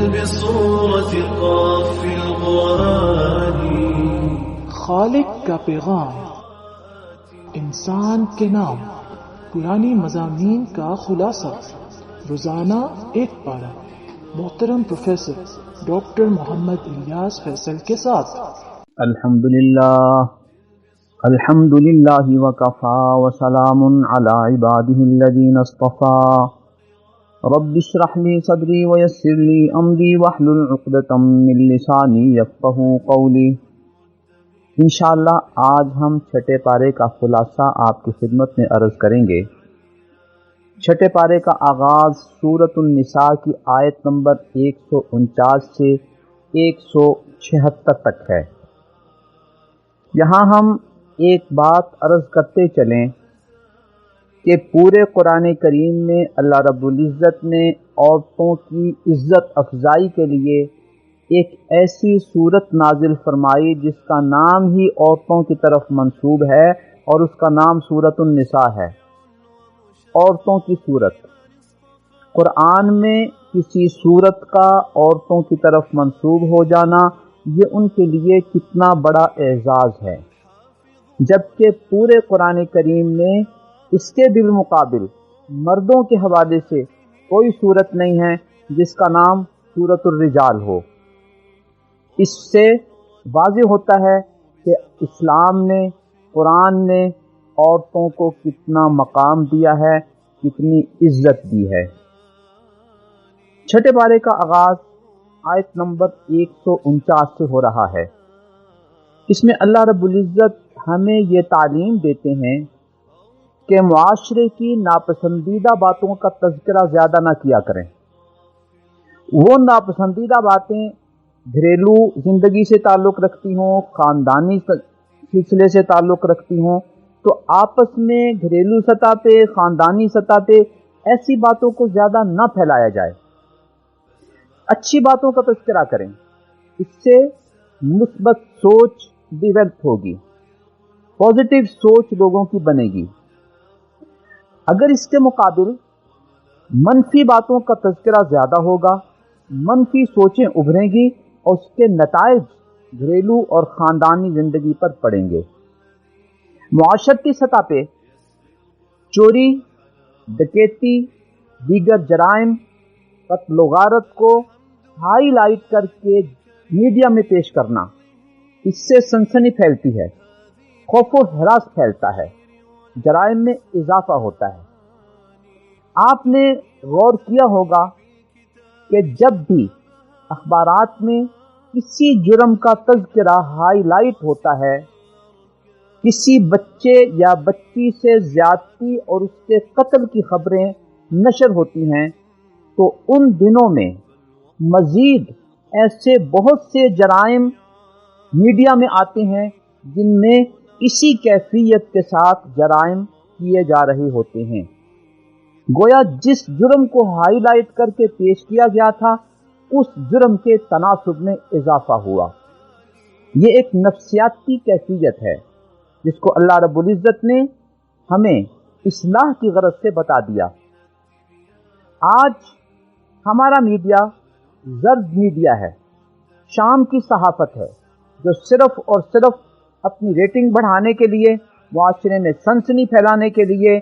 بصورة قاف القرآن. خالق کا پیغام، انسان کے نام، پرانی مضامین کا خلاصہ، روزانہ ایک پارہ، محترم پروفیسر ڈاکٹر محمد الیاس فیصل کے ساتھ۔ الحمدللہ وکفا وسلام علی عبادہ الذین اصطفیٰ۔ رب اشرح لی صدری ویسر لی امری واحلل عقدۃ من لسانی یفقہوا قولی۔ انشاءاللہ آج ہم چھٹے پارے کا خلاصہ آپ کی خدمت میں عرض کریں گے۔ چھٹے پارے کا آغاز سورۃ النساء کی آیت نمبر 149 سے 176 تک ہے۔ یہاں ہم ایک بات عرض کرتے چلیں کہ پورے قرآن کریم میں اللہ رب العزت نے عورتوں کی عزت افزائی کے لیے ایک ایسی صورت نازل فرمائی جس کا نام ہی عورتوں کی طرف منسوب ہے، اور اس کا نام سورۃ النساء ہے، عورتوں کی صورت۔ قرآن میں کسی صورت کا عورتوں کی طرف منسوب ہو جانا یہ ان کے لیے کتنا بڑا اعزاز ہے، جبکہ پورے قرآن کریم میں اس کے بالمقابل مردوں کے حوالے سے کوئی صورت نہیں ہے جس کا نام سورۃ الرجال ہو۔ اس سے واضح ہوتا ہے کہ اسلام نے، قرآن نے عورتوں کو کتنا مقام دیا ہے، کتنی عزت دی ہے۔ چھٹے پارے کا آغاز آیت نمبر 149 سے ہو رہا ہے۔ اس میں اللہ رب العزت ہمیں یہ تعلیم دیتے ہیں کہ معاشرے کی ناپسندیدہ باتوں کا تذکرہ زیادہ نہ کیا کریں۔ وہ ناپسندیدہ باتیں گھریلو زندگی سے تعلق رکھتی ہوں، خاندانی سلسلے سے تعلق رکھتی ہوں، تو آپس میں گھریلو سطح پہ، خاندانی سطح پہ ایسی باتوں کو زیادہ نہ پھیلایا جائے۔ اچھی باتوں کا تذکرہ کریں، اس سے مثبت سوچ ڈیولپ ہوگی، پازیٹیو سوچ لوگوں کی بنے گی۔ اگر اس کے مقابل منفی باتوں کا تذکرہ زیادہ ہوگا، منفی سوچیں ابھریں گی اور اس کے نتائج گھریلو اور خاندانی زندگی پر پڑیں گے۔ معاشرتی سطح پہ چوری، ڈکیتی، دیگر جرائم، قتل و غارت کو ہائی لائٹ کر کے میڈیا میں پیش کرنا، اس سے سنسنی پھیلتی ہے، خوف و ہراس پھیلتا ہے، جرائم میں اضافہ ہوتا ہے۔ آپ نے غور کیا ہوگا کہ جب بھی اخبارات میں کسی جرم کا تذکرہ ہائی لائٹ ہوتا ہے، کسی بچے یا بچی سے زیادتی اور اس کے قتل کی خبریں نشر ہوتی ہیں، تو ان دنوں میں مزید ایسے بہت سے جرائم میڈیا میں آتے ہیں جن میں اسی کیفیت کے ساتھ جرائم کیے جا رہے ہوتے ہیں۔ گویا جس جرم کو ہائی لائٹ کر کے پیش کیا گیا تھا، اس جرم کے تناسب میں اضافہ ہوا۔ یہ ایک نفسیاتی کیفیت ہے جس کو اللہ رب العزت نے ہمیں اصلاح کی غرض سے بتا دیا۔ آج ہمارا میڈیا زرد میڈیا ہے، شام کی صحافت ہے، جو صرف اور صرف اپنی ریٹنگ بڑھانے کے لیے، معاشرے میں سنسنی پھیلانے کے لیے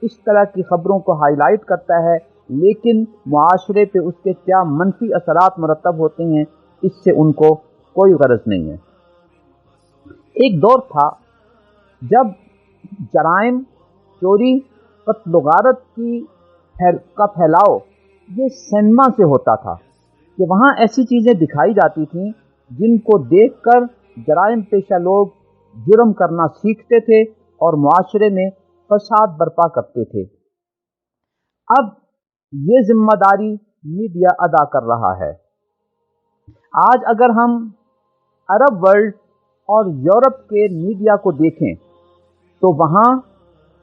اس طرح کی خبروں کو ہائی لائٹ کرتا ہے، لیکن معاشرے پہ اس کے کیا منفی اثرات مرتب ہوتے ہیں اس سے ان کو کوئی غرض نہیں ہے۔ ایک دور تھا جب جرائم، چوری، قتل و غارت کا پھیلاؤ یہ سینما سے ہوتا تھا، کہ وہاں ایسی چیزیں دکھائی جاتی تھیں جن کو دیکھ کر جرائم پیشہ لوگ جرم کرنا سیکھتے تھے اور معاشرے میں فساد برپا کرتے تھے۔ اب یہ ذمہ داری میڈیا ادا کر رہا ہے۔ آج اگر ہم عرب ورلڈ اور یورپ کے میڈیا کو دیکھیں تو وہاں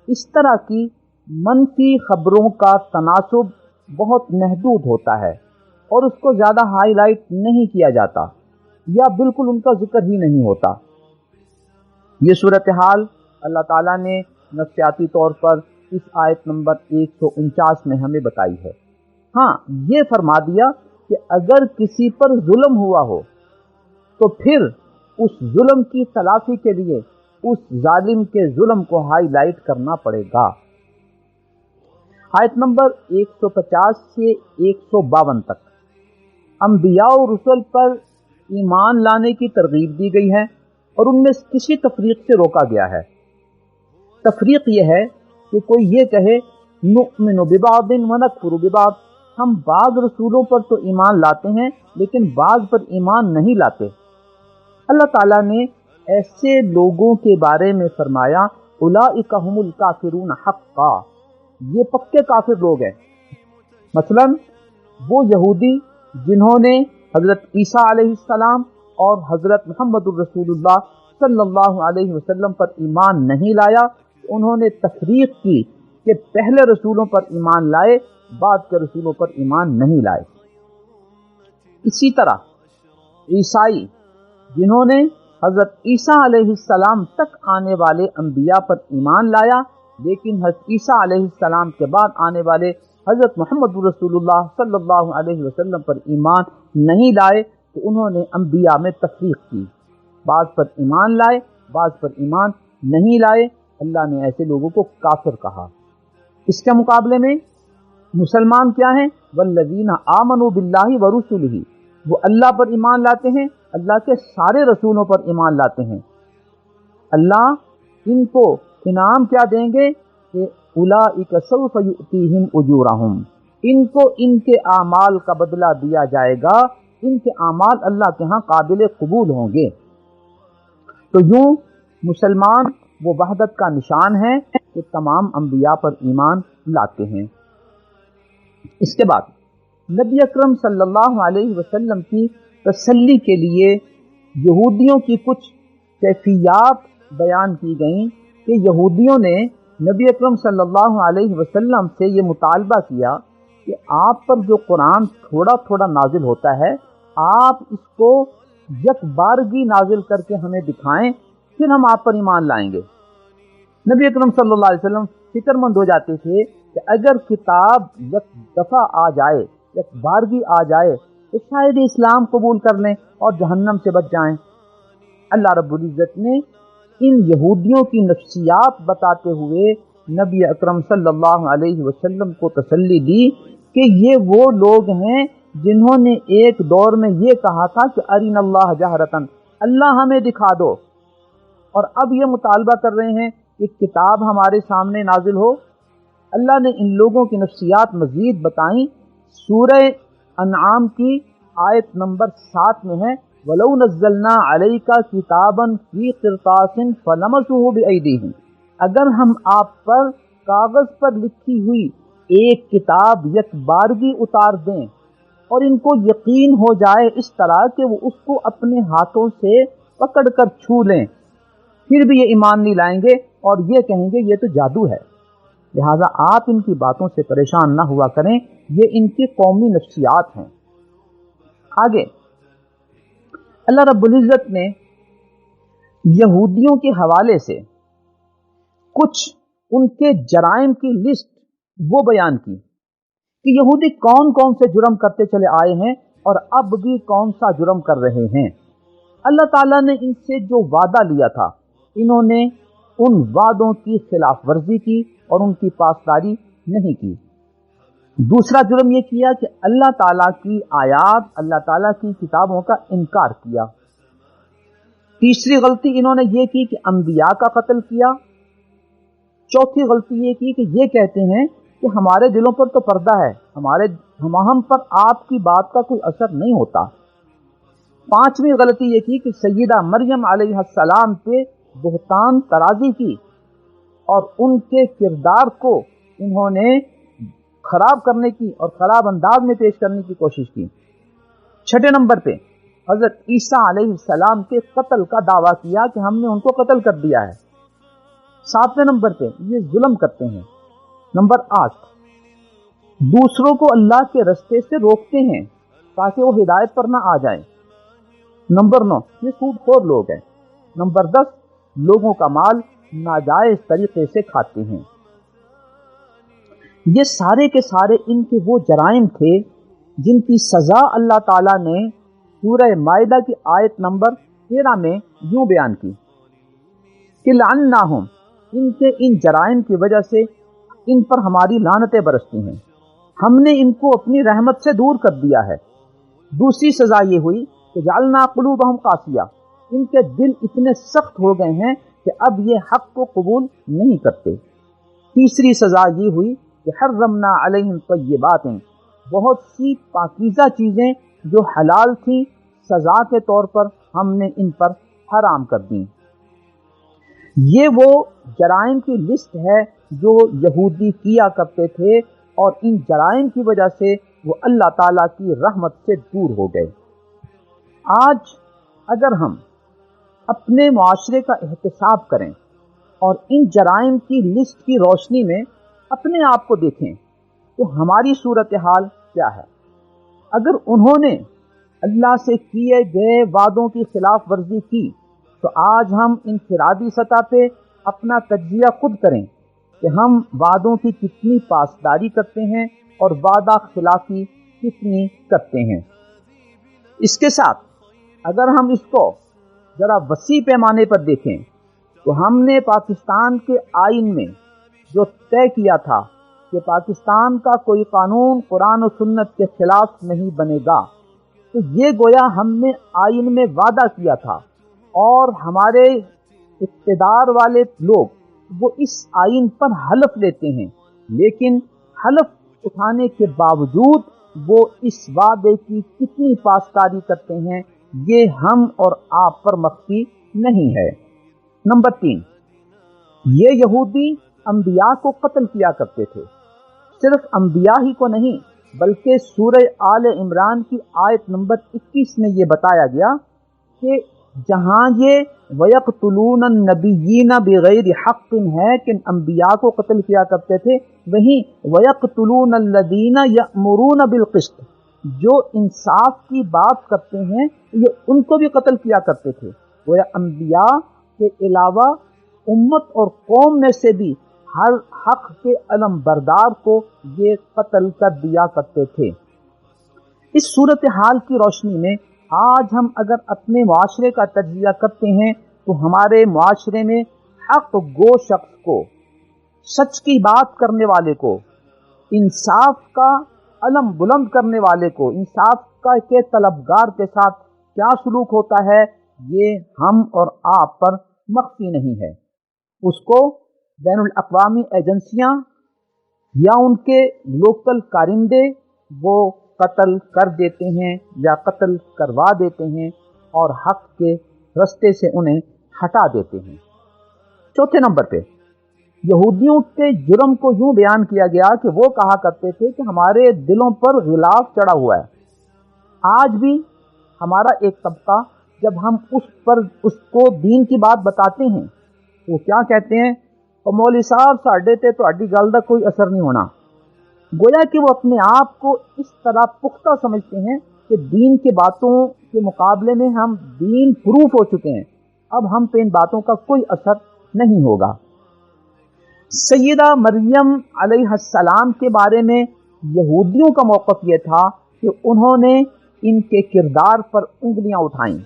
اس طرح کی منفی خبروں کا تناسب بہت محدود ہوتا ہے اور اس کو زیادہ ہائی لائٹ نہیں کیا جاتا یا بالکل ان کا ذکر ہی نہیں ہوتا۔ یہ صورتحال اللہ تعالیٰ نے نفسیاتی طور پر اس آیت نمبر 149 میں ہمیں بتائی ہے۔ ہاں، یہ فرما دیا کہ اگر کسی پر ظلم ہوا ہو تو پھر اس ظلم کی تلافی کے لیے اس ظالم کے ظلم کو ہائی لائٹ کرنا پڑے گا۔ آیت نمبر 150 سے 152 تک انبیاء و رسل پر ایمان لانے کی ترغیب دی گئی ہے اور ان میں کسی تفریق سے روکا گیا ہے۔ تفریق یہ ہے کہ کوئی یہ کہے نؤمن ببعض ونکفر ببعض، ہم بعض رسولوں پر تو ایمان لاتے ہیں لیکن بعض پر ایمان نہیں لاتے۔ اللہ تعالیٰ نے ایسے لوگوں کے بارے میں فرمایا اولئک هم الکافرون حقا، یہ پکے کافر لوگ ہیں۔ مثلا وہ یہودی جنہوں نے حضرت عیسیٰ علیہ السلام اور حضرت محمد الرسول اللہ صلی اللہ علیہ وسلم پر ایمان نہیں لایا، انہوں نے تفریق کی کہ پہلے رسولوں پر ایمان لائے، بعد کے رسولوں پر ایمان نہیں لائے۔ اسی طرح عیسائی جنہوں نے حضرت عیسیٰ علیہ السلام تک آنے والے انبیاء پر ایمان لایا لیکن حضرت عیسیٰ علیہ السلام کے بعد آنے والے حضرت محمد رسول اللہ صلی اللہ علیہ وسلم پر ایمان نہیں لائے، تو انہوں نے انبیاء میں تفریق کی، بعض پر ایمان لائے بعض پر ایمان نہیں لائے۔ اللہ نے ایسے لوگوں کو کافر کہا۔ اس کے مقابلے میں مسلمان کیا ہیں؟ والذین آمنوا باللہ ورسلہ، وہ اللہ پر ایمان لاتے ہیں، اللہ کے سارے رسولوں پر ایمان لاتے ہیں۔ اللہ ان کو انعام کیا دیں گے کہ اولئک سوف یؤتیہم اجورہم، ان کو ان کے اعمال کا بدلہ دیا جائے گا، ان کے اعمال اللہ کے ہاں قابل قبول ہوں گے۔ تو یوں مسلمان وہ وحدت کا نشان ہے کہ تمام انبیاء پر ایمان لاتے ہیں۔ اس کے بعد نبی اکرم صلی اللہ علیہ وسلم کی تسلی کے لیے یہودیوں کی کچھ کیفیات بیان کی گئیں کہ یہودیوں نے نبی اکرم صلی اللہ علیہ وسلم سے یہ مطالبہ کیا کہ آپ پر جو قرآن تھوڑا تھوڑا نازل ہوتا ہے آپ اس کو یک بارگی نازل کر کے ہمیں دکھائیں، پھر ہم آپ پر ایمان لائیں گے۔ نبی اکرم صلی اللہ علیہ وسلم فکر مند ہو جاتے تھے کہ اگر کتاب یک دفعہ آ جائے، یک بارگی آ جائے تو شاید اسلام قبول کر لیں اور جہنم سے بچ جائیں۔ اللہ رب العزت نے ان یہودیوں کی نفسیات بتاتے ہوئے نبی اکرم صلی اللہ علیہ وسلم کو تسلی دی کہ یہ وہ لوگ ہیں جنہوں نے ایک دور میں یہ کہا تھا کہ ارین اللہ جہرتن، اللہ ہمیں دکھا دو، اور اب یہ مطالبہ کر رہے ہیں کہ کتاب ہمارے سامنے نازل ہو۔ اللہ نے ان لوگوں کی نفسیات مزید بتائیں۔ سورہ انعام کی آیت نمبر 7 میں ہے وَلَوْ نَزَّلْنَا عَلَيْكَ كِتَابًا فِي قِرْطَاسٍ فَلَمَسُوهُ بِأَيْدِيهِمْ، اگر ہم آپ پر کاغذ پر لکھی ہوئی ایک کتاب یک بارگی اتار دیں اور ان کو یقین ہو جائے اس طرح کہ وہ اس کو اپنے ہاتھوں سے پکڑ کر چھو لیں، پھر بھی یہ ایمان نہیں لائیں گے اور یہ کہیں گے یہ تو جادو ہے۔ لہٰذا آپ ان کی باتوں سے پریشان نہ ہوا کریں، یہ ان کی قومی نفسیات ہیں۔ آگے اللہ رب العزت نے یہودیوں کے حوالے سے کچھ ان کے جرائم کی لسٹ وہ بیان کی کہ یہودی کون کون سے جرم کرتے چلے آئے ہیں اور اب بھی کون سا جرم کر رہے ہیں۔ اللہ تعالیٰ نے ان سے جو وعدہ لیا تھا انہوں نے ان وعدوں کی خلاف ورزی کی اور ان کی پاسداری نہیں کی۔ دوسرا جرم یہ کیا کہ اللہ تعالیٰ کی آیات، اللہ تعالیٰ کی کتابوں کا انکار کیا۔ تیسری غلطی انہوں نے یہ کی کہ انبیاء کا قتل کیا۔ چوتھی غلطی یہ کی کہ یہ کہتے ہیں کہ ہمارے دلوں پر تو پردہ ہے، ہم پر آپ کی بات کا کوئی اثر نہیں ہوتا۔ پانچویں غلطی یہ کی کہ سیدہ مریم علیہ السلام پہ بہتان ترازی کی اور ان کے کردار کو انہوں نے خراب کرنے کی اور خراب انداز میں پیش کرنے کی کوشش کی۔ چھٹے نمبر پہ حضرت عیسیٰ علیہ السلام کے قتل کا دعویٰ کیا کہ ہم نے ان کو قتل کر دیا ہے۔ ساتویں نمبر پہ یہ ظلم کرتے ہیں۔ نمبر 8 دوسروں کو اللہ کے رستے سے روکتے ہیں تاکہ وہ ہدایت پر نہ آ جائیں۔ نمبر 9 یہ سود خور لوگ ہیں۔ نمبر 10 لوگوں کا مال ناجائز طریقے سے کھاتے ہیں۔ یہ سارے کے سارے ان کے وہ جرائم تھے جن کی سزا اللہ تعالیٰ نے سورہ مائدہ کی آیت نمبر 13 میں یوں بیان کی کہ لعناہم، ان کے ان جرائم کی وجہ سے ان پر ہماری لعنتیں برستی ہیں، ہم نے ان کو اپنی رحمت سے دور کر دیا ہے۔ دوسری سزا یہ ہوئی کہ جعلنا قلوبہم قاسیہ، ان کے دل اتنے سخت ہو گئے ہیں کہ اب یہ حق کو قبول نہیں کرتے۔ تیسری سزا یہ ہوئی کہ حرمنا علیہم طیبات، بہت سی پاکیزہ چیزیں جو حلال تھیں سزا کے طور پر ہم نے ان پر حرام کر دیں۔ یہ وہ جرائم کی لسٹ ہے جو یہودی کیا کرتے تھے، اور ان جرائم کی وجہ سے وہ اللہ تعالیٰ کی رحمت سے دور ہو گئے۔ آج اگر ہم اپنے معاشرے کا احتساب کریں اور ان جرائم کی لسٹ کی روشنی میں اپنے آپ کو دیکھیں تو ہماری صورتحال کیا ہے؟ اگر انہوں نے اللہ سے کیے گئے وعدوں کی خلاف ورزی کی تو آج ہم انفرادی سطح پہ اپنا تجزیہ خود کریں کہ ہم وعدوں کی کتنی پاسداری کرتے ہیں اور وعدہ خلافی کتنی کرتے ہیں۔ اس کے ساتھ اگر ہم اس کو ذرا وسیع پیمانے پر دیکھیں تو ہم نے پاکستان کے آئین میں جو طے کیا تھا کہ پاکستان کا کوئی قانون قرآن و سنت کے خلاف نہیں بنے گا، تو یہ گویا ہم نے آئین میں وعدہ کیا تھا، اور ہمارے اقتدار والے لوگ وہ اس آئین پر حلف لیتے ہیں، لیکن حلف اٹھانے کے باوجود وہ اس وعدے کی کتنی پاسداری کرتے ہیں یہ ہم اور آپ پر مخفی نہیں ہے۔ نمبر 3، یہ یہودی انبیاء کو قتل کیا کرتے تھے۔ صرف انبیاء ہی کو نہیں بلکہ سورہ آل عمران کی آیت نمبر 21 میں یہ بتایا گیا کہ جہاں یہ وَيَقْتُلُونَ النَّبِيِّينَ بِغَيْرِ حَقٍ ہے کہ انبیاء کو قتل کیا کرتے تھے، وہیں وَيَقْتُلُونَ الَّذِينَ يَأْمُرُونَ بِالْقِسْطِ، جو انصاف کی بات کرتے ہیں یہ ان کو بھی قتل کیا کرتے تھے۔ وہ انبیاء کے علاوہ امت اور قوم میں سے بھی ہر حق کے علم بردار کو یہ قتل کر دیا کرتے تھے۔ اس صورتحال کی روشنی میں آج ہم اگر اپنے معاشرے کا تجزیہ کرتے ہیں تو ہمارے معاشرے میں حق گو شخص کو، سچ کی بات کرنے والے کو، انصاف کا علم بلند کرنے والے کو، انصاف کا کے طلبگار کے ساتھ کیا سلوک ہوتا ہے یہ ہم اور آپ پر مخفی نہیں ہے۔ اس کو بین الاقوامی ایجنسیاں یا ان کے لوکل کارندے وہ قتل کر دیتے ہیں یا قتل کروا دیتے ہیں اور حق کے رستے سے انہیں ہٹا دیتے ہیں۔ چوتھے نمبر پہ یہودیوں کے جرم کو یوں بیان کیا گیا کہ وہ کہا کرتے تھے کہ ہمارے دلوں پر غلاف چڑھا ہوا ہے۔ آج بھی ہمارا ایک طبقہ جب ہم اس کو دین کی بات بتاتے ہیں وہ کیا کہتے ہیں، اور مولوی صاحب ساڈے تے تہاڈی گل دا کوئی اثر نہیں ہونا۔ گویا کہ وہ اپنے آپ کو اس طرح پختہ سمجھتے ہیں کہ دین کی باتوں کے مقابلے میں ہم دین پروف ہو چکے ہیں، اب ہم پہ ان باتوں کا کوئی اثر نہیں ہوگا۔ سیدہ مریم علیہ السلام کے بارے میں یہودیوں کا موقف یہ تھا کہ انہوں نے ان کے کردار پر انگلیاں اٹھائیں،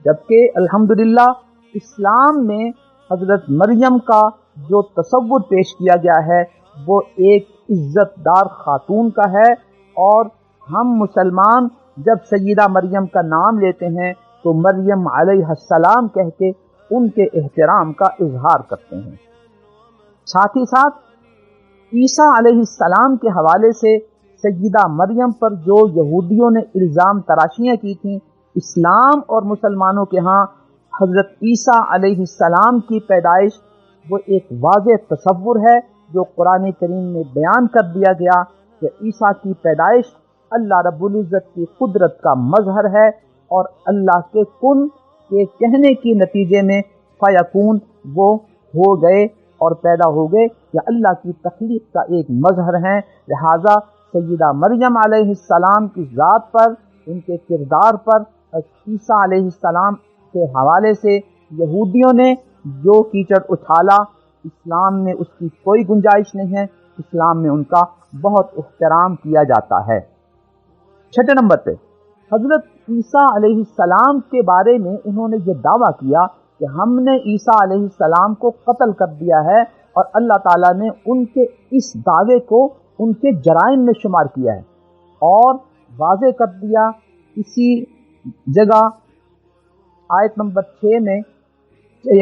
جبکہ الحمدللہ اسلام میں حضرت مریم کا جو تصور پیش کیا گیا ہے وہ ایک عزت دار خاتون کا ہے، اور ہم مسلمان جب سیدہ مریم کا نام لیتے ہیں تو مریم علیہ السلام کہہ کے ان کے احترام کا اظہار کرتے ہیں۔ ساتھ ہی ساتھ عیسیٰ علیہ السلام کے حوالے سے سیدہ مریم پر جو یہودیوں نے الزام تراشیاں کی تھیں، اسلام اور مسلمانوں کے ہاں حضرت عیسیٰ علیہ السلام کی پیدائش وہ ایک واضح تصور ہے جو قرآن کریم میں بیان کر دیا گیا کہ عیسیٰ کی پیدائش اللہ رب العزت کی قدرت کا مظہر ہے، اور اللہ کے کن کے کہنے کی نتیجے میں فیکون وہ ہو گئے اور پیدا ہو گئے، یا اللہ کی تخلیق کا ایک مظہر ہیں۔ لہٰذا سیدہ مریم علیہ السلام کی ذات پر، ان کے کردار پر عیسیٰ علیہ السلام کے حوالے سے یہودیوں نے جو کیچڑ اچھالا، اسلام میں اس کی کوئی گنجائش نہیں ہے۔ اسلام میں ان کا بہت احترام کیا جاتا ہے۔ چھٹے نمبر پہ حضرت عیسیٰ علیہ السلام کے بارے میں انہوں نے یہ دعویٰ کیا کہ ہم نے عیسیٰ علیہ السلام کو قتل کر دیا ہے، اور اللہ تعالیٰ نے ان کے اس دعوے کو ان کے جرائم میں شمار کیا ہے، اور واضح کر دیا اسی جگہ آیت نمبر 6 میں،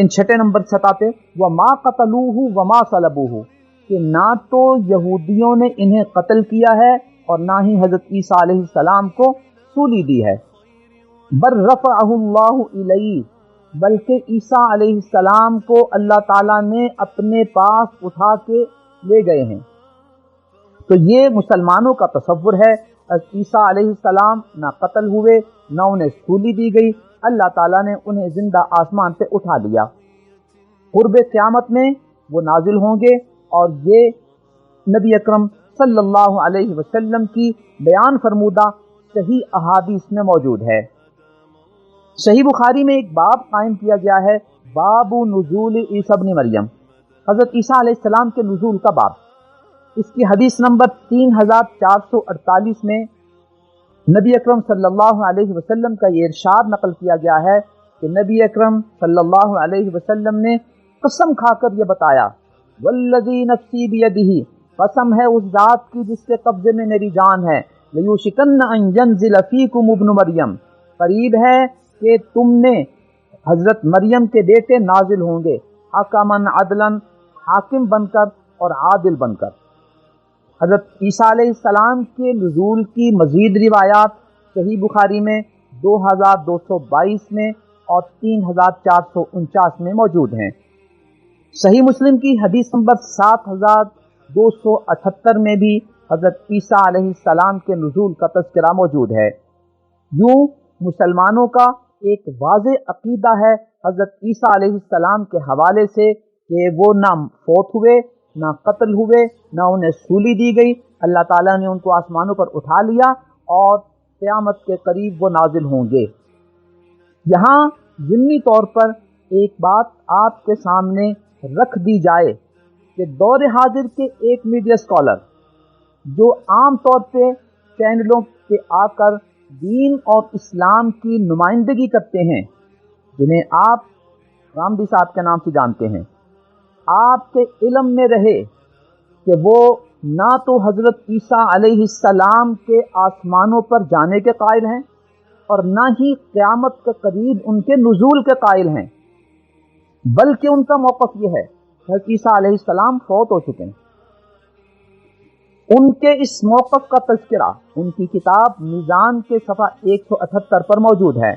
چھٹے نمبر سطح پہ، وَمَا قَتَلُوهُ وَمَا صَلَبُوهُ، کہ نہ تو یہودیوں نے انہیں قتل کیا ہے اور نہ ہی حضرت عیسیٰ علیہ السلام کو سولی دی ہے، بل رفعہ اللہ الیہ، بلکہ عیسیٰ علیہ السلام کو اللہ تعالیٰ نے اپنے پاس اٹھا کے لے گئے ہیں۔ تو یہ مسلمانوں کا تصور ہے، عیسیٰ علیہ السلام نہ قتل ہوئے نہ انہیں سولی دی گئی، اللہ تعالیٰ نے انہیں زندہ آسمان پہ اٹھا لیا۔ قرب قیامت میں وہ نازل ہوں گے، اور یہ نبی اکرم صلی اللہ علیہ وسلم کی بیان فرمودہ صحیح احادیث میں موجود ہے۔ صحیح بخاری میں ایک باب قائم کیا گیا ہے، باب نزول عیسیٰ ابن مریم، حضرت عیسیٰ علیہ السلام کے نزول کا باب۔ اس کی حدیث نمبر 3448 میں نبی اکرم صلی اللہ علیہ وسلم کا یہ ارشاد نقل کیا گیا ہے کہ نبی اکرم صلی اللہ علیہ وسلم نے قسم کھا کر یہ بتایا، والذی نفسی بیدہ، قسم ہے اس ذات کی جس کے قبضے میں میری جان ہے، لیوشکن ان ینزل فیکم ابن مریم، قریب ہے کہ تم میں حضرت مریم کے بیٹے نازل ہوں گے، حکمن عدلن، حاکم بن کر اور عادل بن کر۔ حضرت عیسیٰ علیہ السلام کے نزول کی مزید روایات صحیح بخاری میں 2222 میں اور 3449 میں موجود ہیں۔ صحیح مسلم کی حدیث نمبر 7278 میں بھی حضرت عیسیٰ علیہ السلام کے نزول کا تذکرہ موجود ہے۔ یوں مسلمانوں کا ایک واضح عقیدہ ہے حضرت عیسیٰ علیہ السلام کے حوالے سے کہ وہ نہ فوت ہوئے، نہ قتل ہوئے، نہ انہیں سولی دی گئی، اللہ تعالیٰ نے ان کو آسمانوں پر اٹھا لیا اور قیامت کے قریب وہ نازل ہوں گے۔ یہاں ضمنی طور پر ایک بات آپ کے سامنے رکھ دی جائے کہ دور حاضر کے ایک میڈیا اسکالر جو عام طور پہ چینلوں پہ آ کر دین اور اسلام کی نمائندگی کرتے ہیں، جنہیں آپ رامدی صاحب کے نام سے جانتے ہیں، آپ کے علم میں رہے کہ وہ نہ تو حضرت عیسیٰ علیہ السلام کے آسمانوں پر جانے کے قائل ہیں اور نہ ہی قیامت کے قریب ان کے نزول کے قائل ہیں، بلکہ ان کا موقف یہ ہے کہ عیسیٰ علیہ السلام فوت ہو چکے ہیں۔ ان کے اس موقف کا تذکرہ ان کی کتاب میزان کے صفحہ 178 پر موجود ہے۔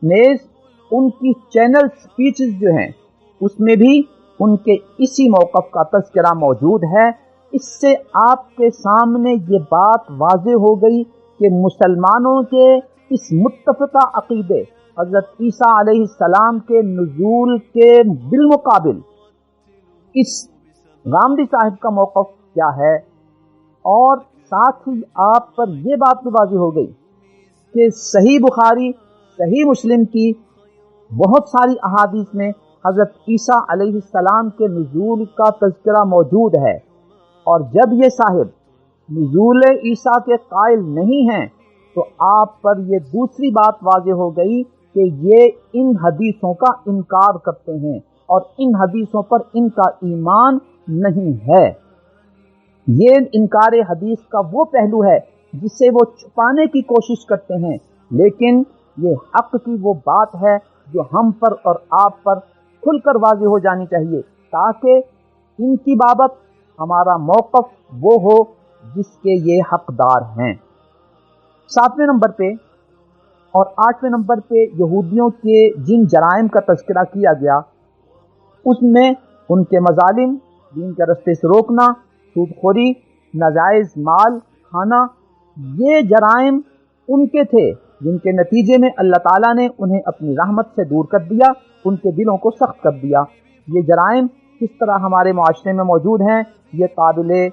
نیز ان کی چینل سپیچز جو ہیں اس میں بھی ان کے اسی موقف کا تذکرہ موجود ہے۔ اس سے آپ کے سامنے یہ بات واضح ہو گئی کہ مسلمانوں کے اس متفقہ عقیدے حضرت عیسیٰ علیہ السلام کے نزول کے بالمقابل اس غامدی صاحب کا موقف کیا ہے، اور ساتھ ہی آپ پر یہ بات بھی واضح ہو گئی کہ صحیح بخاری، صحیح مسلم کی بہت ساری احادیث میں حضرت عیسیٰ علیہ السلام کے نزول کا تذکرہ موجود ہے، اور جب یہ صاحب نزول عیسیٰ کے قائل نہیں ہیں تو آپ پر یہ دوسری بات واضح ہو گئی کہ یہ ان حدیثوں کا انکار کرتے ہیں اور ان حدیثوں پر ان کا ایمان نہیں ہے۔ یہ انکار حدیث کا وہ پہلو ہے جسے وہ چھپانے کی کوشش کرتے ہیں، لیکن یہ حق کی وہ بات ہے جو ہم پر اور آپ پر کھل کر واضح ہو جانی چاہیے، تاکہ ان کی بابت ہمارا موقف وہ ہو جس کے یہ حقدار ہیں۔ 7ویں نمبر پہ اور 8ویں نمبر پہ یہودیوں کے جن جرائم کا تذکرہ کیا گیا، اس میں ان کے مظالم، دین کے رستے سے روکنا، سود خوری، ناجائز مال کھانا، یہ جرائم ان کے تھے جن کے نتیجے میں اللہ تعالیٰ نے انہیں اپنی رحمت سے دور کر دیا، ان کے دلوں کو سخت کر دیا۔ یہ جرائم کس طرح ہمارے معاشرے میں موجود ہیں، یہ قابل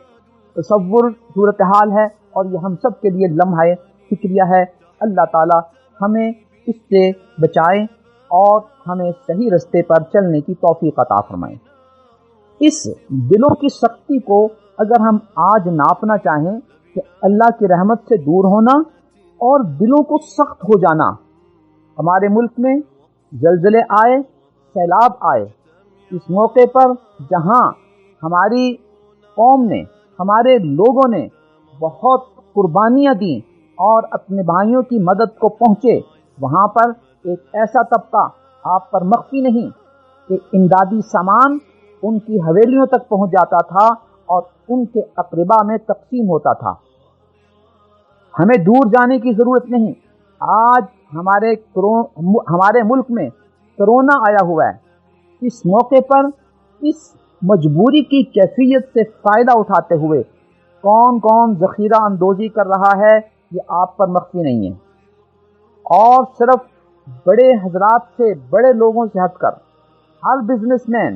تصور صورتحال ہے، اور یہ ہم سب کے لیے لمحہ فکریہ ہے۔ اللہ تعالیٰ ہمیں اس سے بچائیں اور ہمیں صحیح رستے پر چلنے کی توفیق عطا فرمائیں۔ اس دلوں کی سختی کو اگر ہم آج ناپنا چاہیں کہ اللہ کی رحمت سے دور ہونا اور دلوں کو سخت ہو جانا۔ ہمارے ملک میں زلزلے آئے، سیلاب آئے، اس موقع پر جہاں ہماری قوم نے، ہمارے لوگوں نے بہت قربانیاں دیں اور اپنے بھائیوں کی مدد کو پہنچے، وہاں پر ایک ایسا طبقہ آپ پر مخفی نہیں کہ امدادی سامان ان کی حویلیوں تک پہنچ جاتا تھا اور ان کے اقربا میں تقسیم ہوتا تھا۔ ہمیں دور جانے کی ضرورت نہیں، آج ہمارے ملک میں کرونا آیا ہوا ہے، اس موقع پر اس مجبوری کی کیفیت سے فائدہ اٹھاتے ہوئے کون کون ذخیرہ اندوزی کر رہا ہے یہ آپ پر مخفی نہیں ہے، اور صرف بڑے حضرات سے، بڑے لوگوں سے ہٹ کر ہر بزنس مین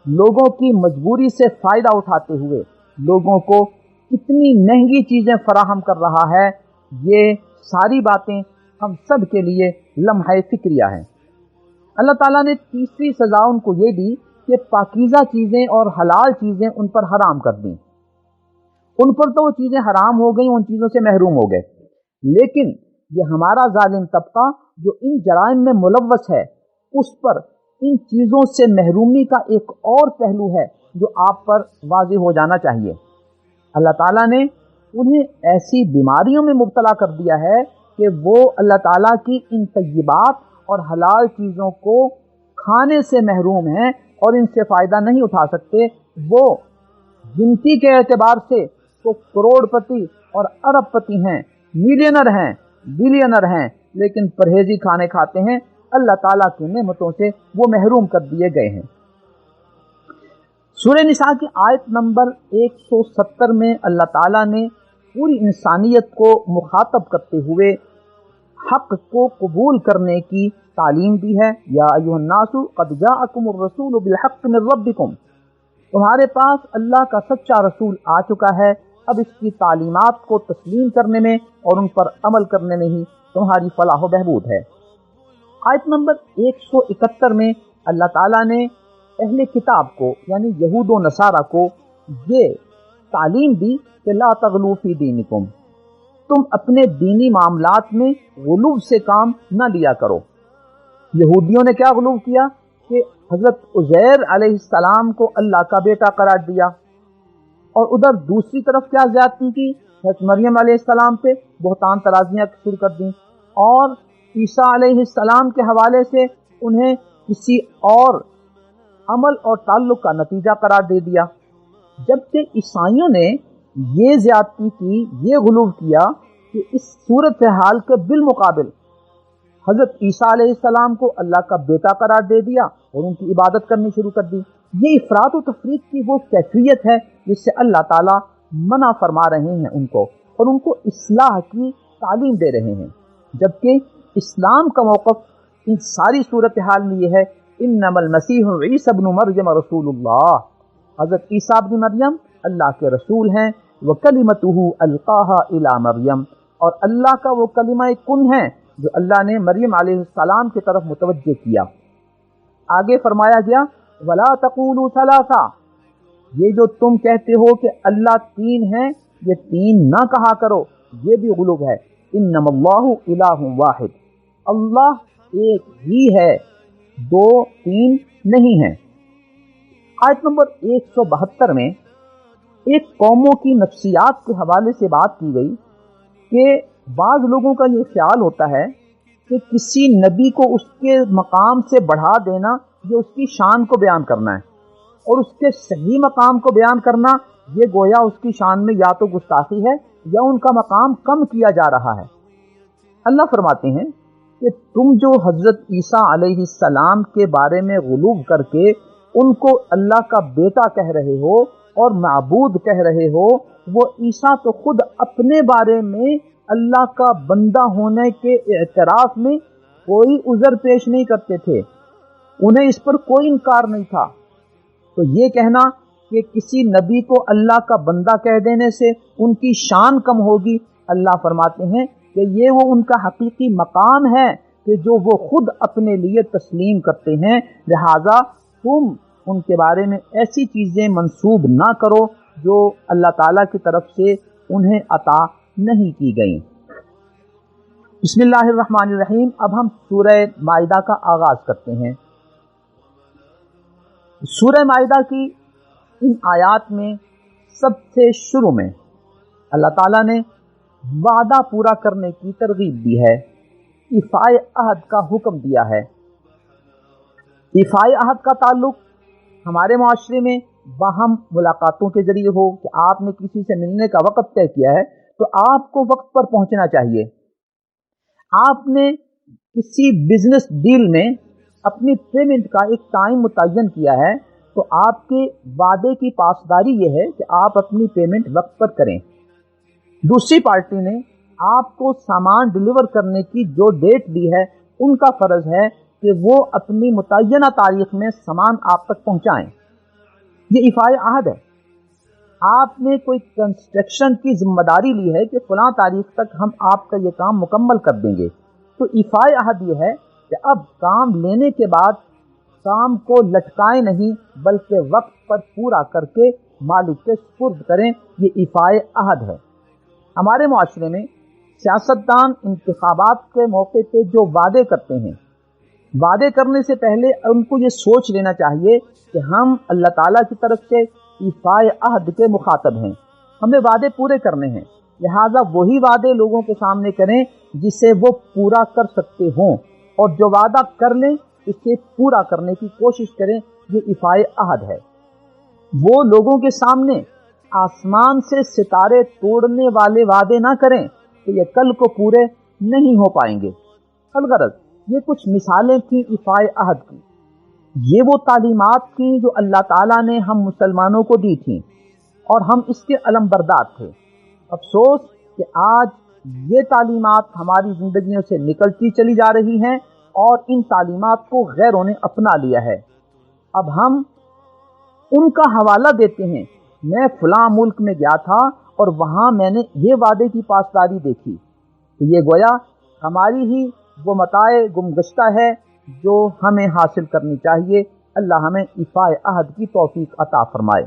لوگوں کی مجبوری سے فائدہ اٹھاتے ہوئے لوگوں کو کتنی مہنگی چیزیں فراہم کر رہا ہے۔ یہ ساری باتیں ہم سب کے لیے لمحہ فکریہ ہیں۔ اللہ تعالیٰ نے تیسری سزا ان کو یہ دی کہ پاکیزہ چیزیں اور حلال چیزیں ان پر حرام کر دیں۔ ان پر تو وہ چیزیں حرام ہو گئیں، ان چیزوں سے محروم ہو گئے، لیکن یہ ہمارا ظالم طبقہ جو ان جرائم میں ملوث ہے، اس پر ان چیزوں سے محرومی کا ایک اور پہلو ہے جو آپ پر واضح ہو جانا چاہیے۔ اللہ تعالیٰ نے انہیں ایسی بیماریوں میں مبتلا کر دیا ہے کہ وہ اللہ تعالیٰ کی ان طیبات اور حلال چیزوں کو کھانے سے محروم ہیں اور ان سے فائدہ نہیں اٹھا سکتے۔ وہ گنتی کے اعتبار سے تو کروڑ پتی اور ارب پتی ہیں، ملینر ہیں، بلینر ہیں، لیکن پرہیزی کھانے کھاتے ہیں، اللہ تعالیٰ کی نعمتوں سے وہ محروم کر دیے گئے ہیں۔ سورہ نساء کی آیت نمبر 170 میں اللہ تعالیٰ نے پوری انسانیت کو مخاطب کرتے ہوئے حق کو قبول کرنے کی تعلیم دی ہے۔ یا ایھا الناس قد جاءکم الرسول بالحق من ربکم، تمہارے پاس اللہ کا سچا رسول آ چکا ہے، اب اس کی تعلیمات کو تسلیم کرنے میں اور ان پر عمل کرنے میں ہی تمہاری فلاح و بہبود ہے۔ آیت نمبر 171 میں اللہ تعالیٰ نے اہل کتاب کو یعنی یہود و نصارہ کو یہ تعلیم دی کہ لا تغلو فی دینکم، تم اپنے دینی معاملات میں غلو سے کام نہ لیا کرو۔ یہودیوں نے کیا غلو کیا کہ حضرت عزیر علیہ السلام کو اللہ کا بیٹا قرار دیا، اور ادھر دوسری طرف کیا زیادتی کی، حضرت مریم علیہ السلام پہ بہتان ترازیاں شروع کر دیں، اور عیسیٰ علیہ السلام کے حوالے سے انہیں کسی اور عمل اور تعلق کا نتیجہ قرار دے دیا۔ جبکہ عیسائیوں نے یہ زیادتی کی، یہ غلو کیا کہ اس صورتحال کے بالمقابل حضرت عیسیٰ علیہ السلام کو اللہ کا بیٹا قرار دے دیا اور ان کی عبادت کرنی شروع کر دی۔ یہ افراط و تفریط کی وہ کیفیت ہے جس سے اللہ تعالیٰ منع فرما رہے ہیں ان کو، اور ان کو اصلاح کی تعلیم دے رہے ہیں۔ جبکہ اسلام کا موقف ان ساری صورتحال میں یہ ہے، انما المسیح عیسی ابن مریم رسول اللہ، حضرت عیسیٰ ابن مریم اللہ کے رسول ہیں، وکلمتہ القاہا الی مریم، اور اللہ کا وہ کلمہ کن ہے جو اللہ نے مریم علیہ السلام کی طرف متوجہ کیا۔ آگے فرمایا گیا ولا تقولوا ثلاثہ، یہ جو تم کہتے ہو کہ اللہ تین ہیں، یہ تین نہ کہا کرو، یہ بھی غلو ہے۔ انما اللہ الہ واحد، اللہ ایک ہی ہے، دو تین نہیں ہیں۔ آیت نمبر 172 میں ایک قوموں کی نفسیات کے حوالے سے بات کی گئی کہ بعض لوگوں کا یہ خیال ہوتا ہے کہ کسی نبی کو اس کے مقام سے بڑھا دینا یہ اس کی شان کو بیان کرنا ہے، اور اس کے صحیح مقام کو بیان کرنا یہ گویا اس کی شان میں یا تو گستاخی ہے یا ان کا مقام کم کیا جا رہا ہے۔ اللہ فرماتے ہیں کہ تم جو حضرت عیسیٰ علیہ السلام کے بارے میں غلو کر کے ان کو اللہ کا بیٹا کہہ رہے ہو اور معبود کہہ رہے ہو، وہ عیسیٰ تو خود اپنے بارے میں اللہ کا بندہ ہونے کے اعتراف میں کوئی عذر پیش نہیں کرتے تھے، انہیں اس پر کوئی انکار نہیں تھا۔ تو یہ کہنا کہ کسی نبی کو اللہ کا بندہ کہہ دینے سے ان کی شان کم ہوگی، اللہ فرماتے ہیں کہ یہ وہ ان کا حقیقی مقام ہے کہ جو وہ خود اپنے لیے تسلیم کرتے ہیں، لہذا تم ان کے بارے میں ایسی چیزیں منسوب نہ کرو جو اللہ تعالیٰ کی طرف سے انہیں عطا نہیں کی گئیں۔ بسم اللہ الرحمن الرحیم. اب ہم سورہ مائدہ کا آغاز کرتے ہیں. سورہ مائدہ کی ان آیات میں سب سے شروع میں اللہ تعالیٰ نے وعدہ پورا کرنے کی ترغیب دی ہے، ایفائے عہد کا حکم دیا ہے. ایفائے عہد کا تعلق ہمارے معاشرے میں باہم ملاقاتوں کے ذریعے ہو کہ آپ نے کسی سے ملنے کا وقت طے کیا ہے تو آپ کو وقت پر پہنچنا چاہیے. آپ نے کسی بزنس ڈیل میں اپنی پیمنٹ کا ایک ٹائم متعین کیا ہے تو آپ کے وعدے کی پاسداری یہ ہے کہ آپ اپنی پیمنٹ وقت پر کریں. دوسری پارٹی نے آپ کو سامان ڈیلیور کرنے کی جو ڈیٹ دی ہے ان کا فرض ہے کہ وہ اپنی متعینہ تاریخ میں سامان آپ تک پہنچائیں. یہ ایفائے عہد ہے. آپ نے کوئی کنسٹرکشن کی ذمہ داری لی ہے کہ فلاں تاریخ تک ہم آپ کا یہ کام مکمل کر دیں گے، تو ایفائے عہد یہ ہے کہ اب کام لینے کے بعد کام کو لٹکائیں نہیں بلکہ وقت پر پورا کر کے مالک کے سپرد کریں. یہ ایفائے عہد ہے. ہمارے معاشرے میں سیاستدان انتخابات کے موقع پہ جو وعدے کرتے ہیں، وعدے کرنے سے پہلے ان کو یہ سوچ لینا چاہیے کہ ہم اللہ تعالیٰ کی طرف سے ایفائے عہد کے مخاطب ہیں، ہمیں وعدے پورے کرنے ہیں. لہٰذا وہی وعدے لوگوں کے سامنے کریں جسے وہ پورا کر سکتے ہوں، اور جو وعدہ کر لیں اسے پورا کرنے کی کوشش کریں. یہ ایفائے عہد ہے. وہ لوگوں کے سامنے آسمان سے ستارے توڑنے والے وعدے نہ کریں کہ یہ کل کو پورے نہیں ہو پائیں گے. الغرض یہ کچھ مثالیں تھیں ایفائے عہد کی. یہ وہ تعلیمات تھیں جو اللہ تعالیٰ نے ہم مسلمانوں کو دی تھیں اور ہم اس کے علمبردار تھے. افسوس کہ آج یہ تعلیمات ہماری زندگیوں سے نکلتی چلی جا رہی ہیں اور ان تعلیمات کو غیروں نے اپنا لیا ہے. اب ہم ان کا حوالہ دیتے ہیں، میں فلاں ملک میں گیا تھا اور وہاں میں نے یہ وعدے کی پاسداری دیکھی. تو یہ گویا ہماری ہی وہ متاع گمگشتہ ہے جو ہمیں حاصل کرنی چاہیے. اللہ ہمیں ایفائے عہد کی توفیق عطا فرمائے.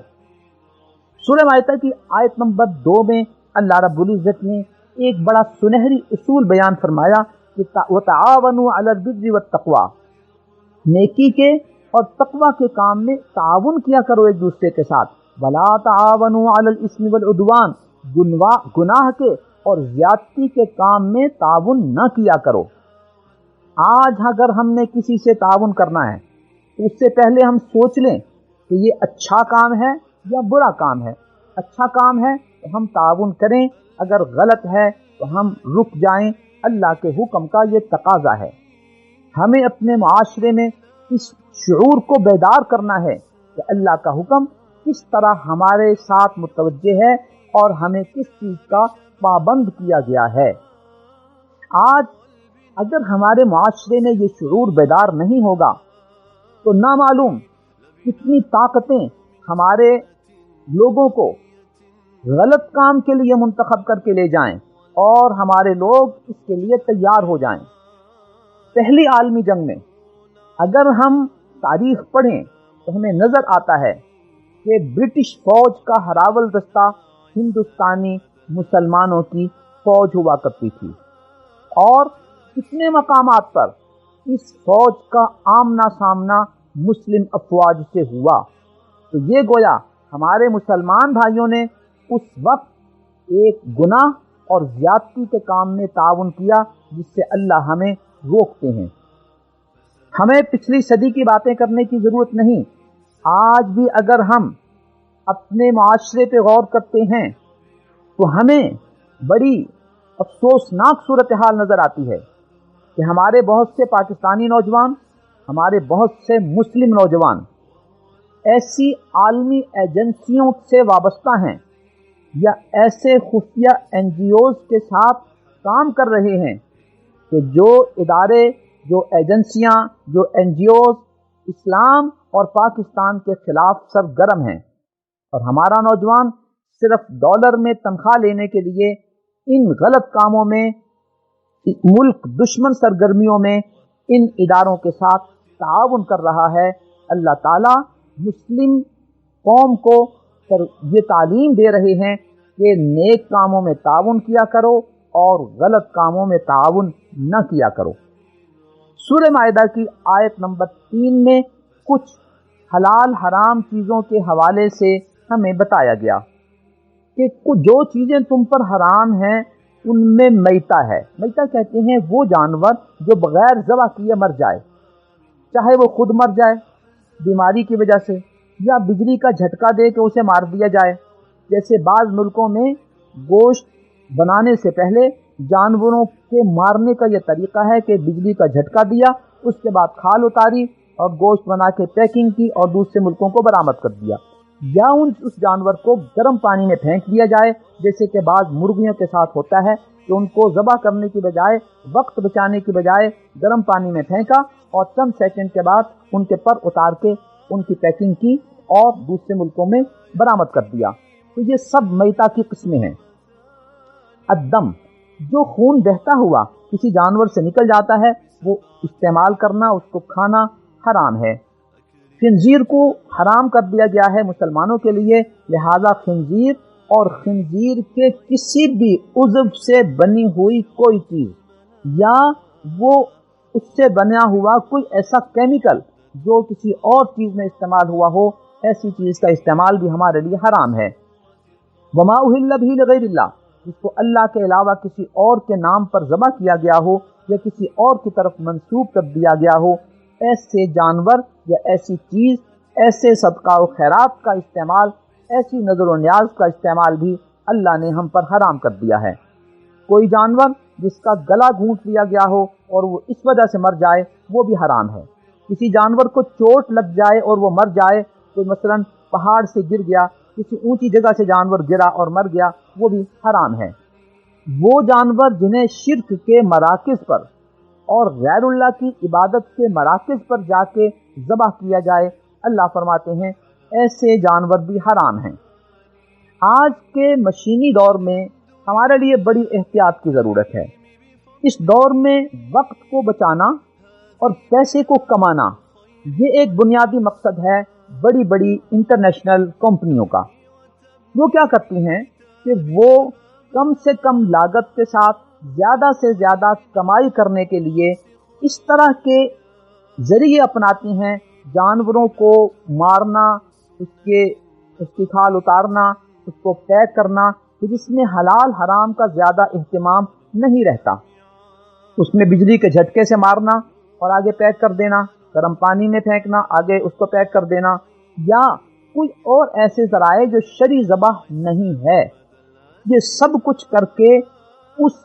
سورہ مائدہ کی آیت نمبر 2 میں اللہ رب العزت نے ایک بڑا سنہری اصول بیان فرمایا کہ وَتَعَاوَنُوا عَلَى الْبِرِّ وَالتَّقْوَى، نیکی کے اور تقوی کے کام میں تعاون کیا کرو ایک دوسرے کے ساتھ. وَلَا تَعَاوَنُوا عَلَى الْإِثْمِ وَالْعُدْوَانِ، گناہ کے اور زیادتی کے کام میں تعاون نہ کیا کرو. آج اگر ہم نے کسی سے تعاون کرنا ہے تو اس سے پہلے ہم سوچ لیں کہ یہ اچھا کام ہے یا برا کام ہے. اچھا کام ہے تو ہم تعاون کریں، اگر غلط ہے تو ہم رک جائیں. اللہ کے حکم کا یہ تقاضا ہے. ہمیں اپنے معاشرے میں اس شعور کو بیدار کرنا ہے کہ اللہ کا حکم کس طرح ہمارے ساتھ متوجہ ہے اور ہمیں کس چیز کا پابند کیا گیا ہے. آج اگر ہمارے معاشرے میں یہ شعور بیدار نہیں ہوگا تو نامعلوم کتنی طاقتیں ہمارے لوگوں کو غلط کام کے لیے منتخب کر کے لے جائیں اور ہمارے لوگ اس کے لیے تیار ہو جائیں. پہلی عالمی جنگ میں اگر ہم تاریخ پڑھیں تو ہمیں نظر آتا ہے کہ برٹش فوج کا ہراول دستہ ہندوستانی مسلمانوں کی فوج ہوا کرتی تھی، اور کتنے مقامات پر اس فوج کا آمنا سامنا مسلم افواج سے ہوا. تو یہ گویا ہمارے مسلمان بھائیوں نے اس وقت ایک گناہ اور زیادتی کے کام میں تعاون کیا جس سے اللہ ہمیں روکتے ہیں. ہمیں پچھلی صدی کی باتیں کرنے کی ضرورت نہیں. آج بھی اگر ہم اپنے معاشرے پہ غور کرتے ہیں تو ہمیں بڑی افسوسناک صورتحال نظر آتی ہے کہ ہمارے بہت سے پاکستانی نوجوان، ہمارے بہت سے مسلم نوجوان ایسی عالمی ایجنسیوں سے وابستہ ہیں یا ایسے خفیہ NGOs کے ساتھ کام کر رہے ہیں کہ جو ادارے، جو ایجنسیاں، جو NGOs اسلام اور پاکستان کے خلاف سرگرم ہیں، اور ہمارا نوجوان صرف ڈالر میں تنخواہ لینے کے لیے ان غلط کاموں میں، ملک دشمن سرگرمیوں میں ان اداروں کے ساتھ تعاون کر رہا ہے. اللہ تعالیٰ مسلم قوم کو یہ تعلیم دے رہے ہیں کہ نیک کاموں میں تعاون کیا کرو اور غلط کاموں میں تعاون نہ کیا کرو۔ سورہ مائدہ کی آیت نمبر 3 میں کچھ حلال حرام چیزوں کے حوالے سے ہمیں بتایا گیا کہ جو چیزیں تم پر حرام ہیں ان میں میتہ ہے۔ میتہ کہتے ہیں وہ جانور جو بغیر ذبح کیے مر جائے، چاہے وہ خود مر جائے بیماری کی وجہ سے، یا بجلی کا جھٹکا دے کے اسے مار دیا جائے۔ جیسے بعض ملکوں میں گوشت بنانے سے پہلے جانوروں کے مارنے کا یہ طریقہ ہے کہ بجلی کا جھٹکا دیا، اس کے بعد کھال اتاری اور گوشت بنا کے پیکنگ کی اور دوسرے ملکوں کو برآمد کر دیا، یا اس جانور کو گرم پانی میں پھینک دیا جائے، جیسے کہ بعض مرغیوں کے ساتھ ہوتا ہے کہ ان کو ذبح کرنے کی بجائے، وقت بچانے کی بجائے گرم پانی میں پھینکا اور چند سیکنڈ کے بعد ان کے پر اتار کے ان کی پیکنگ کی اور دوسرے ملکوں میں برآمد کر دیا۔ تو یہ سب میتہ کی قسمیں ہیں۔ الدم، جو خون بہتا ہوا کسی جانور سے نکل جاتا ہے، وہ استعمال کرنا، اس کو کھانا حرام ہے۔ خنزیر کو حرام کر دیا گیا ہے مسلمانوں کے لیے، لہذا خنزیر اور خنزیر کے کسی بھی عضو سے بنی ہوئی کوئی چیز یا وہ اس سے بنا ہوا کوئی ایسا کیمیکل جو کسی اور چیز میں استعمال ہوا ہو، ایسی چیز کا استعمال بھی ہمارے لیے حرام ہے۔ وما اہل بہ لغیر اللہ، جس کو اللہ کے علاوہ کسی اور کے نام پر ذبح کیا گیا ہو یا کسی اور کی طرف منسوب کر دیا گیا ہو، ایسے جانور یا ایسی چیز، ایسے صدقہ و خیرات کا استعمال، ایسی نظر و نیاز کا استعمال بھی اللہ نے ہم پر حرام کر دیا ہے۔ کوئی جانور جس کا گلا گھونٹ لیا گیا ہو اور وہ اس وجہ سے مر جائے، وہ بھی حرام ہے۔ کسی جانور کو چوٹ لگ جائے اور وہ مر جائے، کوئی مثلا پہاڑ سے گر گیا، کسی اونچی جگہ سے جانور گرا اور مر گیا، وہ بھی حرام ہے۔ وہ جانور جنہیں شرک کے مراکز پر اور غیر اللہ کی عبادت کے مراکز پر جا کے ذبح کیا جائے، اللہ فرماتے ہیں ایسے جانور بھی حرام ہیں۔ آج کے مشینی دور میں ہمارے لیے بڑی احتیاط کی ضرورت ہے۔ اس دور میں وقت کو بچانا اور پیسے کو کمانا، یہ ایک بنیادی مقصد ہے بڑی بڑی انٹرنیشنل کمپنیوں کا۔ وہ کیا کرتی ہیں کہ وہ کم سے کم لاگت کے ساتھ زیادہ سے زیادہ کمائی کرنے کے لیے اس طرح کے ذریعے اپناتی ہیں، جانوروں کو مارنا، اس کی کھال اتارنا، اس کو پیک کرنا، کہ جس میں حلال حرام کا زیادہ اہتمام نہیں رہتا۔ اس میں بجلی کے جھٹکے سے مارنا اور آگے پیک کر دینا، گرم پانی میں پھینکنا، آگے اس کو پیک کر دینا، یا کوئی اور ایسے ذرائع جو شرعی ذبح نہیں ہے، یہ سب کچھ کر کے اس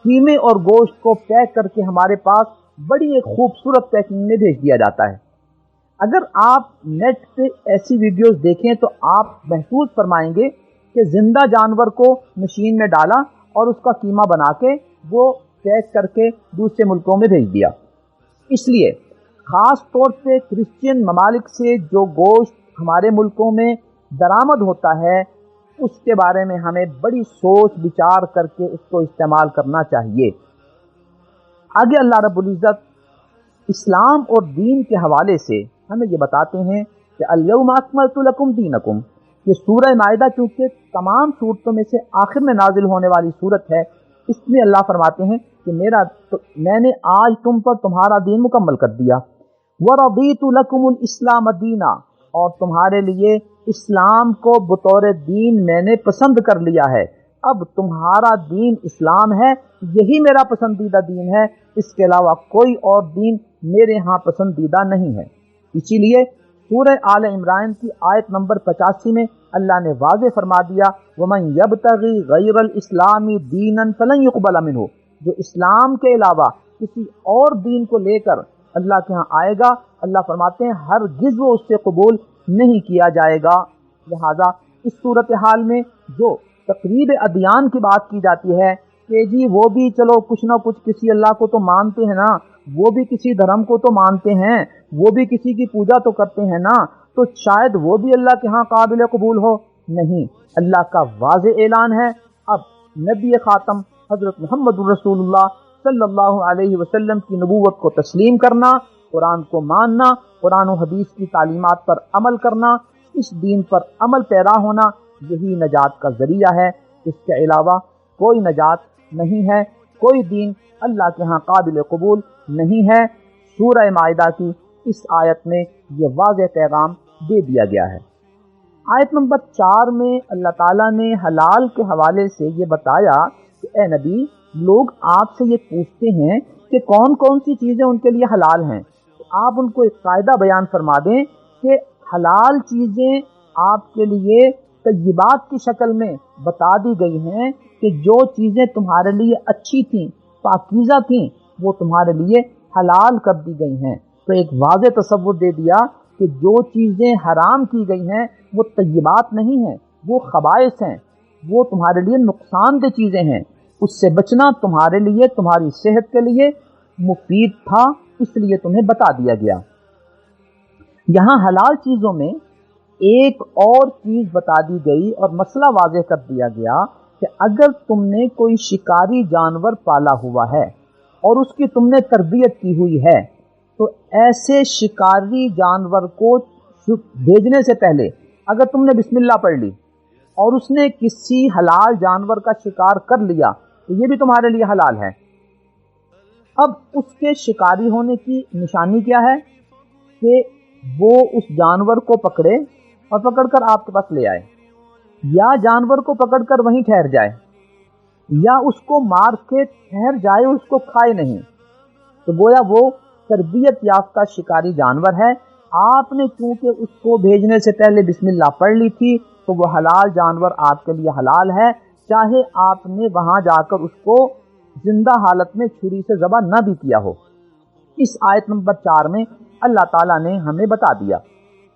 قیمے اور گوشت کو پیک کر کے ہمارے پاس بڑی ایک خوبصورت پیکنگ میں بھیج دیا جاتا ہے۔ اگر آپ نیٹ پہ ایسی ویڈیوز دیکھیں تو آپ محسوس فرمائیں گے کہ زندہ جانور کو مشین میں ڈالا اور اس کا قیمہ بنا کے وہ پیک کر کے دوسرے ملکوں میں بھیج دیا۔ اس لیے خاص طور پہ کرسچین ممالک سے جو گوشت ہمارے ملکوں میں درآمد ہوتا ہے، اس کے بارے میں ہمیں بڑی سوچ بچار کر کے اس کو استعمال کرنا چاہیے۔ آگے اللہ رب العزت اسلام اور دین کے حوالے سے ہمیں یہ بتاتے ہیں کہ الیوم اکملت لکم دینکم۔ یہ سورہ مائدہ چونکہ تمام صورتوں میں سے آخر میں نازل ہونے والی صورت ہے، اس میں اللہ فرماتے ہیں کہ میں نے آج تم پر تمہارا دین مکمل کر دیا۔ وَرَضِيتُ لَكُمُ الْإِسْلَامَ دِينًا، اور تمہارے لیے اسلام کو بطور دین میں نے پسند کر لیا ہے۔ اب تمہارا دین اسلام ہے، یہی میرا پسندیدہ دین ہے، اس کے علاوہ کوئی اور دین میرے ہاں پسندیدہ نہیں ہے۔ اسی لیے سورہ آل عمران کی آیت نمبر 85 میں اللہ نے واضح فرما دیا وَمَن يَبْتَغِي غَيْرَ الْإِسْلَامِ دِينًا فَلَن يُقْبَلَ مِنْهُ، جو اسلام کے علاوہ کسی اور دین کو لے کر اللہ کے ہاں آئے گا، اللہ فرماتے ہیں ہرگز وہ اس سے قبول نہیں کیا جائے گا۔ لہذا اس صورتحال میں جو تقریب ادیان کی بات کی جاتی ہے کہ جی وہ بھی چلو کچھ نہ کچھ کسی اللہ کو تو مانتے ہیں نا، وہ بھی کسی دھرم کو تو مانتے ہیں، وہ بھی کسی کی پوجا تو کرتے ہیں نا، تو شاید وہ بھی اللہ کے ہاں قابل قبول ہو۔ نہیں، اللہ کا واضح اعلان ہے، اب نبی خاتم حضرت محمد رسول اللہ صلی اللہ علیہ وسلم کی نبوت کو تسلیم کرنا، قرآن کو ماننا، قرآن و حدیث کی تعلیمات پر عمل کرنا، اس دین پر عمل پیرا ہونا، یہی نجات کا ذریعہ ہے۔ اس کے علاوہ کوئی نجات نہیں ہے، کوئی دین اللہ کے ہاں قابل قبول نہیں ہے۔ سورہ مائدہ کی اس آیت میں یہ واضح پیغام دے دیا گیا ہے۔ آیت نمبر 4 میں اللہ تعالیٰ نے حلال کے حوالے سے یہ بتایا کہ اے نبی، لوگ آپ سے یہ پوچھتے ہیں کہ کون کون سی چیزیں ان کے لیے حلال ہیں، تو آپ ان کو ایک قاعدہ بیان فرما دیں کہ حلال چیزیں آپ کے لیے طیبات کی شکل میں بتا دی گئی ہیں کہ جو چیزیں تمہارے لیے اچھی تھیں، پاکیزہ تھیں، وہ تمہارے لیے حلال کر دی گئی ہیں۔ تو ایک واضح تصور دے دیا کہ جو چیزیں حرام کی گئی ہیں وہ طیبات نہیں ہیں، وہ خبائث ہیں، وہ تمہارے لیے نقصان دہ چیزیں ہیں، اس سے بچنا تمہارے لیے، تمہاری صحت کے لیے مفید تھا، اس لیے تمہیں بتا دیا گیا۔ یہاں حلال چیزوں میں ایک اور چیز بتا دی گئی اور مسئلہ واضح کر دیا گیا کہ اگر تم نے کوئی شکاری جانور پالا ہوا ہے اور اس کی تم نے تربیت کی ہوئی ہے، تو ایسے شکاری جانور کو بھیجنے سے پہلے اگر تم نے بسم اللہ پڑھ لی اور اس نے کسی حلال جانور کا شکار کر لیا تو یہ بھی تمہارے لیے حلال ہے۔ اب اس کے شکاری ہونے کی نشانی کیا ہے کہ وہ اس جانور کو پکڑے اور پکڑ کر آپ کے پاس لے آئے، یا جانور کو پکڑ کر وہیں ٹھہر جائے، یا اس کو مار کے ٹھہر جائے، اس کو کھائے نہیں۔ تو گویا وہ تربیت یافتہ شکاری جانور ہے۔ آپ نے چونکہ اس کو بھیجنے سے پہلے بسم اللہ پڑھ لی تھی تو وہ حلال جانور آپ کے لیے حلال ہے، چاہے آپ نے وہاں جا کر اس کو زندہ حالت میں چھری سے ذبح نہ بھی کیا ہو۔ اس آیت نمبر 4 میں اللہ تعالیٰ نے ہمیں بتا دیا۔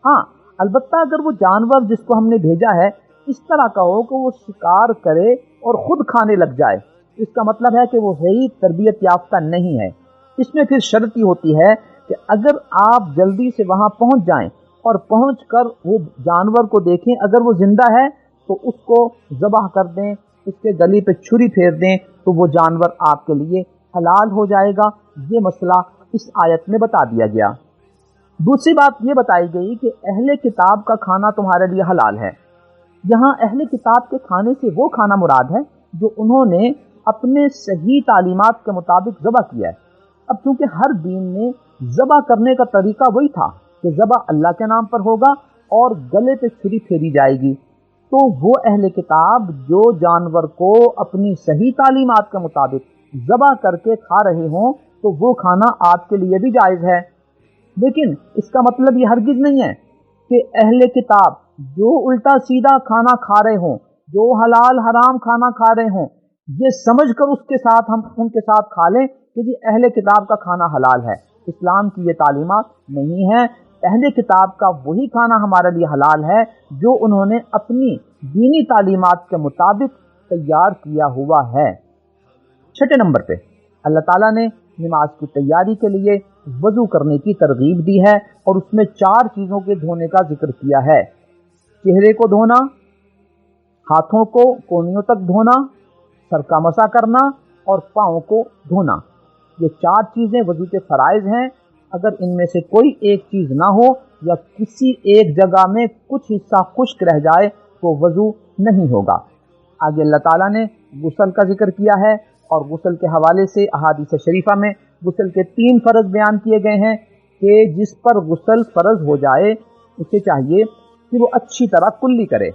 ہاں البتہ اگر وہ جانور جس کو ہم نے بھیجا ہے اس طرح کا ہو کہ وہ شکار کرے اور خود کھانے لگ جائے، اس کا مطلب ہے کہ وہ صحیح تربیت یافتہ نہیں ہے۔ اس میں پھر شرط ہی ہوتی ہے کہ اگر آپ جلدی سے وہاں پہنچ جائیں اور پہنچ کر وہ جانور کو دیکھیں، اگر وہ زندہ ہے تو اس کو ذبح کر دیں، اس کے گلی پہ چھری پھیر دیں، تو وہ جانور آپ کے لیے حلال ہو جائے گا۔ یہ مسئلہ اس آیت میں بتا دیا گیا۔ دوسری بات یہ بتائی گئی کہ اہل کتاب کا کھانا تمہارے لیے حلال ہے۔ یہاں اہل کتاب کے کھانے سے وہ کھانا مراد ہے جو انہوں نے اپنے صحیح تعلیمات کے مطابق ذبح کیا ہے۔ اب چونکہ ہر دین میں ذبح کرنے کا طریقہ وہی تھا کہ ذبح اللہ کے نام پر ہوگا اور گلے پہ چھری پھیری جائے گی، تو وہ اہل کتاب جو جانور کو اپنی صحیح تعلیمات کے مطابق ذبح کر کے کھا رہے ہوں تو وہ کھانا آپ کے لیے بھی جائز ہے۔ لیکن اس کا مطلب یہ ہرگز نہیں ہے کہ اہل کتاب جو الٹا سیدھا کھانا کھا رہے ہوں، جو حلال حرام کھانا کھا رہے ہوں، یہ سمجھ کر اس کے ساتھ ہم ان کے ساتھ کھا لیں کہ جی اہل کتاب کا کھانا حلال ہے۔ اسلام کی یہ تعلیمات نہیں ہے۔ اہل کتاب کا وہی کھانا ہمارے لیے حلال ہے جو انہوں نے اپنی دینی تعلیمات کے مطابق تیار کیا ہوا ہے۔ چھٹے نمبر پہ اللہ تعالیٰ نے نماز کی تیاری کے لیے وضو کرنے کی ترغیب دی ہے اور اس میں 4 چیزوں کے دھونے کا ذکر کیا ہے۔ چہرے کو دھونا، ہاتھوں کو کونیوں تک دھونا، سر کا مسح کرنا اور پاؤں کو دھونا۔ یہ 4 چیزیں وضو کے فرائض ہیں۔ اگر ان میں سے کوئی ایک چیز نہ ہو یا کسی ایک جگہ میں کچھ حصہ خشک رہ جائے تو وضو نہیں ہوگا۔ آگے اللہ تعالیٰ نے غسل کا ذکر کیا ہے اور غسل کے حوالے سے احادیث شریفہ میں غسل کے 3 فرض بیان کیے گئے ہیں کہ جس پر غسل فرض ہو جائے اسے چاہیے کہ وہ اچھی طرح کلی کرے،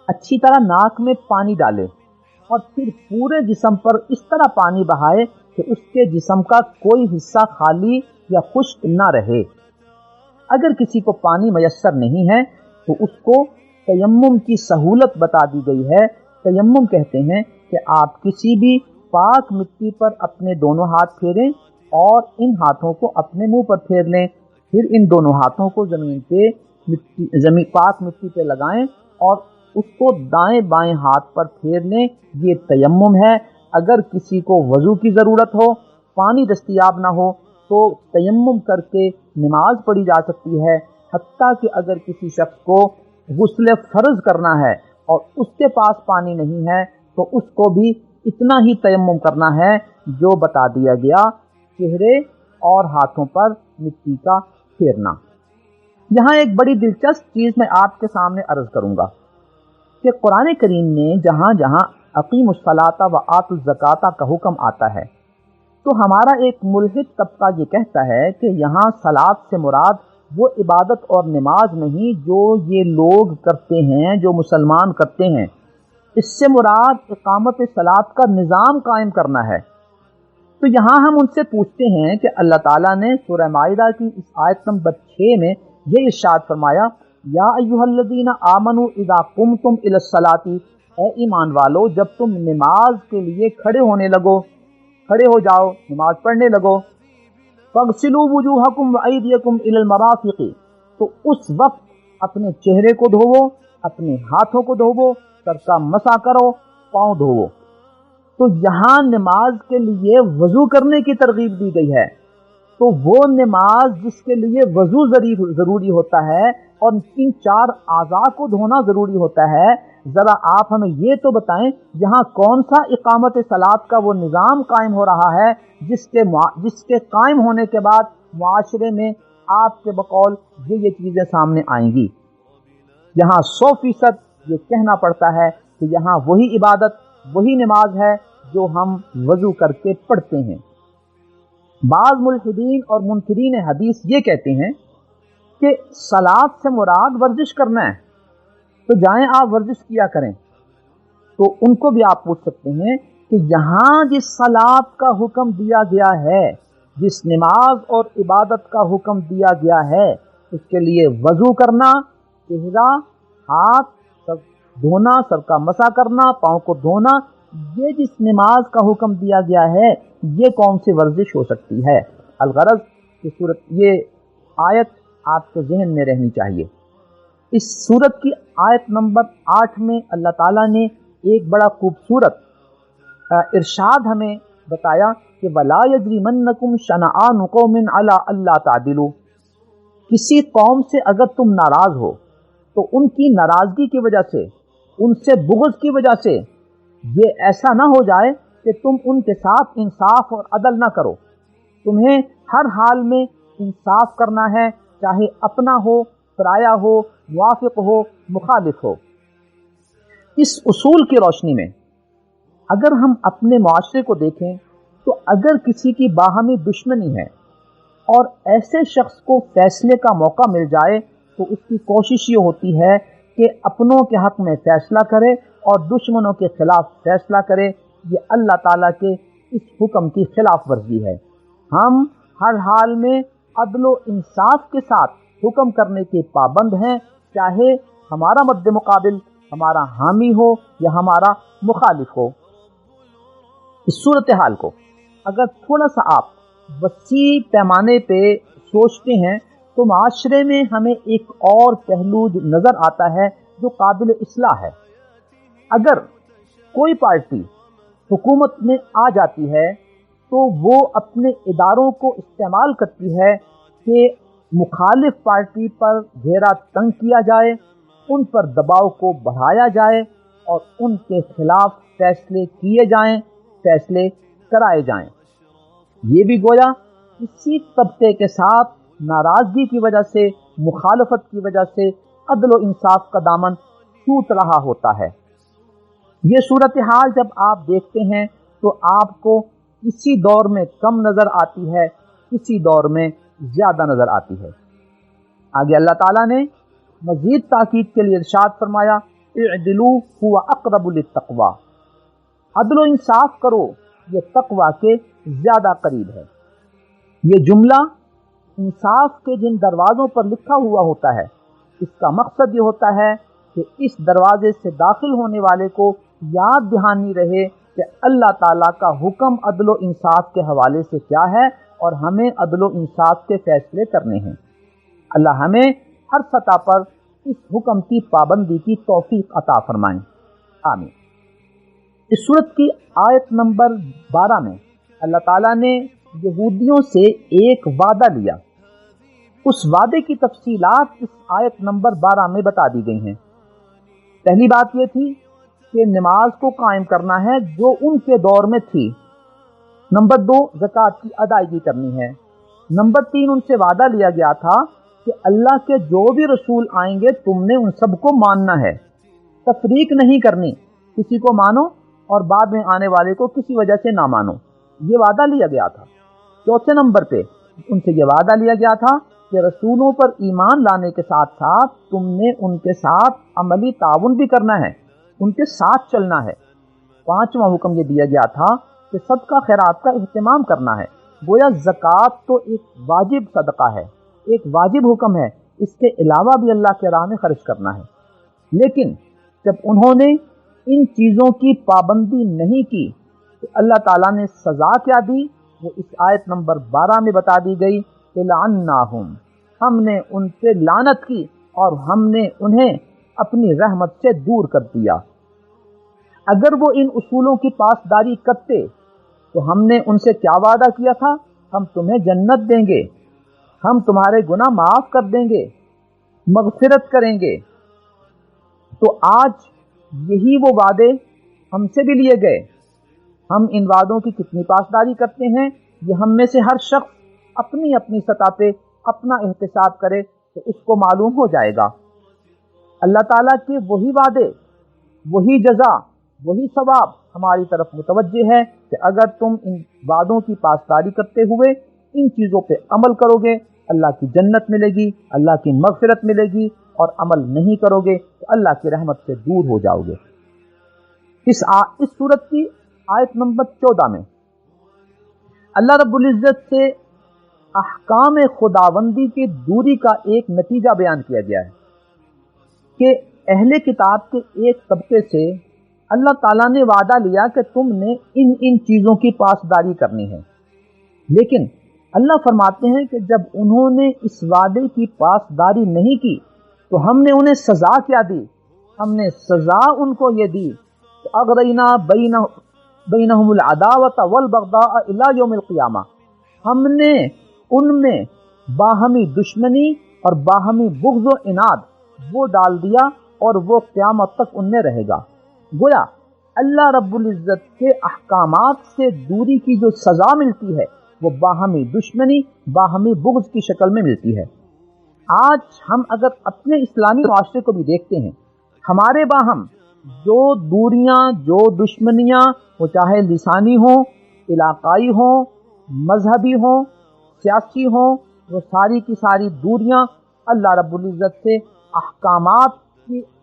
اچھی طرح ناک میں پانی ڈالے اور پھر پورے جسم پر اس طرح پانی بہائے کہ اس کے جسم کا کوئی حصہ خالی یا خشک نہ رہے۔ اگر کسی کو پانی میسر نہیں ہے تو اس کو تیمم کی سہولت بتا دی گئی ہے۔ تیمم کہتے ہیں کہ آپ کسی بھی پاک مٹی پر اپنے دونوں ہاتھ پھیریں اور ان ہاتھوں کو اپنے منہ پر پھیر لیں، پھر ان دونوں ہاتھوں کو زمین پاک مٹی پہ لگائیں اور اس کو دائیں بائیں ہاتھ پر پھیر لیں۔ یہ تیمم ہے۔ اگر کسی کو وضو کی ضرورت ہو، پانی دستیاب نہ ہو تو تیمم کر کے نماز پڑھی جا سکتی ہے، حتیٰ کہ اگر کسی شخص کو غسل فرض کرنا ہے اور اس کے پاس پانی نہیں ہے تو اس کو بھی اتنا ہی تیمم کرنا ہے جو بتا دیا گیا، چہرے اور ہاتھوں پر مٹی کا پھیرنا۔ یہاں ایک بڑی دلچسپ چیز میں آپ کے سامنے عرض کروں گا کہ قرآن کریم نے جہاں جہاں اقیموا الصلاۃ و آتوا الزکاۃ کا حکم آتا ہے، تو ہمارا ایک ملحد طبقہ یہ کہتا ہے کہ یہاں صلاۃ سے مراد وہ عبادت اور نماز نہیں جو یہ لوگ کرتے ہیں، جو مسلمان کرتے ہیں، اس سے مراد اقامت صلاۃ کا نظام قائم کرنا ہے۔ تو یہاں ہم ان سے پوچھتے ہیں کہ اللہ تعالیٰ نے سورہ مائدہ کی اس آیت نمبر 6 میں یہ ارشاد فرمایا، یا ایھا الذین آمنوا اذا قمتم الی الصلاۃ، اے ایمان والو جب تم نماز کے لیے کھڑے ہونے لگو، کھڑے ہو جاؤ، نماز پڑھنے لگو، فاغسلوا وجوہکم وایدیکم الی المرافق، تو اس وقت اپنے چہرے کو دھوو، اپنے ہاتھوں کو دھوو، سر کا مسح کرو، پاؤں دھوو۔ تو یہاں نماز کے لیے وضو کرنے کی ترغیب دی گئی ہے، تو وہ نماز جس کے لیے وضو ضروری ہوتا ہے اور ان 4 اعضاء کو دھونا ضروری ہوتا ہے، ذرا آپ ہمیں یہ تو بتائیں یہاں کون سا اقامت صلاۃ کا وہ نظام قائم ہو رہا ہے جس کے قائم ہونے کے بعد معاشرے میں آپ کے بقول یہ چیزیں سامنے آئیں گی۔ یہاں 100% یہ کہنا پڑتا ہے کہ یہاں وہی عبادت، وہی نماز ہے جو ہم وضو کر کے پڑھتے ہیں۔ بعض ملحدین اور منکرین حدیث یہ کہتے ہیں کہ صلاۃ سے مراد ورزش کرنا ہے، تو جائیں آپ ورزش کیا کریں۔ تو ان کو بھی آپ پوچھ سکتے ہیں کہ یہاں جس صلاۃ کا حکم دیا گیا ہے، جس نماز اور عبادت کا حکم دیا گیا ہے، اس کے لیے وضو کرنا، چہرہ، ہاتھ، سر دھونا، سر کا مسح کرنا، پاؤں کو دھونا، یہ جس نماز کا حکم دیا گیا ہے یہ کون سی ورزش ہو سکتی ہے؟ الغرض یہ آیت آپ کے ذہن میں رہنی چاہیے۔ اس سورت کی آیت نمبر 8 میں اللہ تعالیٰ نے ایک بڑا خوبصورت ارشاد ہمیں بتایا کہ وَلَا يَجْرِمَنَّكُمْ شَنَآنُ قَوْمٍ عَلَىٰ أَلَّا تَعْدِلُوا، کسی قوم سے اگر تم ناراض ہو تو ان کی ناراضگی کی وجہ سے، ان سے بغض کی وجہ سے یہ ایسا نہ ہو جائے کہ تم ان کے ساتھ انصاف اور عدل نہ کرو۔ تمہیں ہر حال میں انصاف کرنا ہے، چاہے اپنا ہو، پرایا ہو، موافق ہو، مخالف ہو۔ اس اصول کی روشنی میں اگر ہم اپنے معاشرے کو دیکھیں تو اگر کسی کی باہمی دشمنی ہے اور ایسے شخص کو فیصلے کا موقع مل جائے تو اس کی کوشش یہ ہوتی ہے کہ اپنوں کے حق میں فیصلہ کرے اور دشمنوں کے خلاف فیصلہ کرے۔ یہ اللہ تعالیٰ کے اس حکم کی خلاف ورزی ہے۔ ہم ہر حال میں عدل و انصاف کے ساتھ حکم کرنے کے پابند ہیں، چاہے ہمارا مد مقابل ہمارا حامی ہو یا ہمارا مخالف ہو۔ اس صورتحال کو اگر تھوڑا سا آپ وسیع پیمانے پہ سوچتے ہیں تو معاشرے میں ہمیں ایک اور پہلو نظر آتا ہے جو قابل اصلاح ہے۔ اگر کوئی پارٹی حکومت میں آ جاتی ہے تو وہ اپنے اداروں کو استعمال کرتی ہے کہ مخالف پارٹی پر گھیرا تنگ کیا جائے، ان پر دباؤ کو بڑھایا جائے اور ان کے خلاف فیصلے کیے جائیں، فیصلے کرائے جائیں۔ یہ بھی گویا کسی طبقے کے ساتھ ناراضگی کی وجہ سے، مخالفت کی وجہ سے عدل و انصاف کا دامن چھوٹ رہا ہوتا ہے۔ یہ صورتحال جب آپ دیکھتے ہیں تو آپ کو کسی دور میں کم نظر آتی ہے، کسی دور میں زیادہ نظر آتی ہے۔ آگے اللہ تعالیٰ نے مزید تاکید کے لیے ارشاد فرمایا، اعدلوا هو اقرب للتقوی، عدل و انصاف کرو، یہ تقوی کے زیادہ قریب ہے۔ یہ جملہ انصاف کے جن دروازوں پر لکھا ہوا ہوتا ہے، اس کا مقصد یہ ہوتا ہے کہ اس دروازے سے داخل ہونے والے کو یاد دہانی رہے کہ اللہ تعالیٰ کا حکم عدل و انصاف کے حوالے سے کیا ہے اور ہمیں عدل و انصاف کے فیصلے کرنے ہیں۔ اللہ ہمیں ہر سطح پر اس حکم کی پابندی کی توفیق عطا فرمائیں، آمین۔ اس سورت کی آیت نمبر 12 میں اللہ تعالیٰ نے یہودیوں سے ایک وعدہ لیا۔ اس وعدے کی تفصیلات اس آیت نمبر 12 میں بتا دی گئی ہیں۔ پہلی بات یہ تھی کہ نماز کو قائم کرنا ہے جو ان کے دور میں تھی۔ نمبر 2، زکوٰۃ کی ادائیگی کرنی ہے۔ نمبر 3، ان سے وعدہ لیا گیا تھا کہ اللہ کے جو بھی رسول آئیں گے تم نے ان سب کو ماننا ہے، تفریق نہیں کرنی، کسی کو مانو اور بعد میں آنے والے کو کسی وجہ سے نہ مانو، یہ وعدہ لیا گیا تھا۔ چوتھے نمبر پہ ان سے یہ وعدہ لیا گیا تھا کہ رسولوں پر ایمان لانے کے ساتھ ساتھ تم نے ان کے ساتھ عملی تعاون بھی کرنا ہے، ان کے ساتھ چلنا ہے۔ پانچواں حکم یہ دیا گیا تھا کہ صدقہ خیرات کا اہتمام کرنا ہے۔ گویا زکوٰۃ تو ایک واجب صدقہ ہے، ایک واجب حکم ہے، اس کے علاوہ بھی اللہ کے راہ میں خرچ کرنا ہے۔ لیکن جب انہوں نے ان چیزوں کی پابندی نہیں کی تو اللہ تعالیٰ نے سزا کیا دی، وہ اس آیت نمبر 12 میں بتا دی گئی کہ لعناہم، ہم نے ان پہ لعنت کی اور ہم نے انہیں اپنی رحمت سے دور کر دیا۔ اگر وہ ان اصولوں کی پاسداری کرتے تو ہم نے ان سے کیا وعدہ کیا تھا؟ ہم تمہیں جنت دیں گے، ہم تمہارے گناہ معاف کر دیں گے، مغفرت کریں گے۔ تو آج یہی وہ وعدے ہم سے بھی لیے گئے، ہم ان وعدوں کی کتنی پاسداری کرتے ہیں یہ ہم میں سے ہر شخص اپنی اپنی سطح پہ اپنا احتساب کرے تو اس کو معلوم ہو جائے گا۔ اللہ تعالیٰ کے وہی وعدے، وہی جزا، وہی ثواب ہماری طرف متوجہ ہے کہ اگر تم ان وعدوں کی پاسداری کرتے ہوئے ان چیزوں پہ عمل کرو گے اللہ کی جنت ملے گی، اللہ کی مغفرت ملے گی، اور عمل نہیں کرو گے تو اللہ کی رحمت سے دور ہو جاؤ گے۔ اس صورت کی آیت نمبر 14 میں اللہ رب العزت سے احکام خداوندی کی دوری کا ایک نتیجہ بیان کیا گیا ہے کہ اہل کتاب کے ایک طبقے سے اللہ تعالیٰ نے وعدہ لیا کہ تم نے ان چیزوں کی پاسداری کرنی ہے، لیکن اللہ فرماتے ہیں کہ جب انہوں نے اس وعدے کی پاسداری نہیں کی تو ہم نے انہیں سزا کیا دی؟ ہم نے سزا ان کو یہ دی کہ اغرینا بینہم العداوۃ والبغضاء الی یوم القیامہ، ہم نے ان میں باہمی دشمنی اور باہمی بغض و عناد وہ ڈال دیا اور وہ قیامت تک ان میں رہے گا۔ گویا اللہ رب العزت کے احکامات سے دوری کی جو سزا ملتی ہے وہ باہمی دشمنی، باہمی بغض کی شکل میں ملتی ہے۔ آج ہم اگر اپنے اسلامی معاشرے کو بھی دیکھتے ہیں، ہمارے باہم جو دوریاں، جو دشمنیاں، وہ چاہے لسانی ہوں، علاقائی ہوں، مذہبی ہوں، سیاسی ہوں، وہ ساری کی ساری دوریاں اللہ رب العزت سے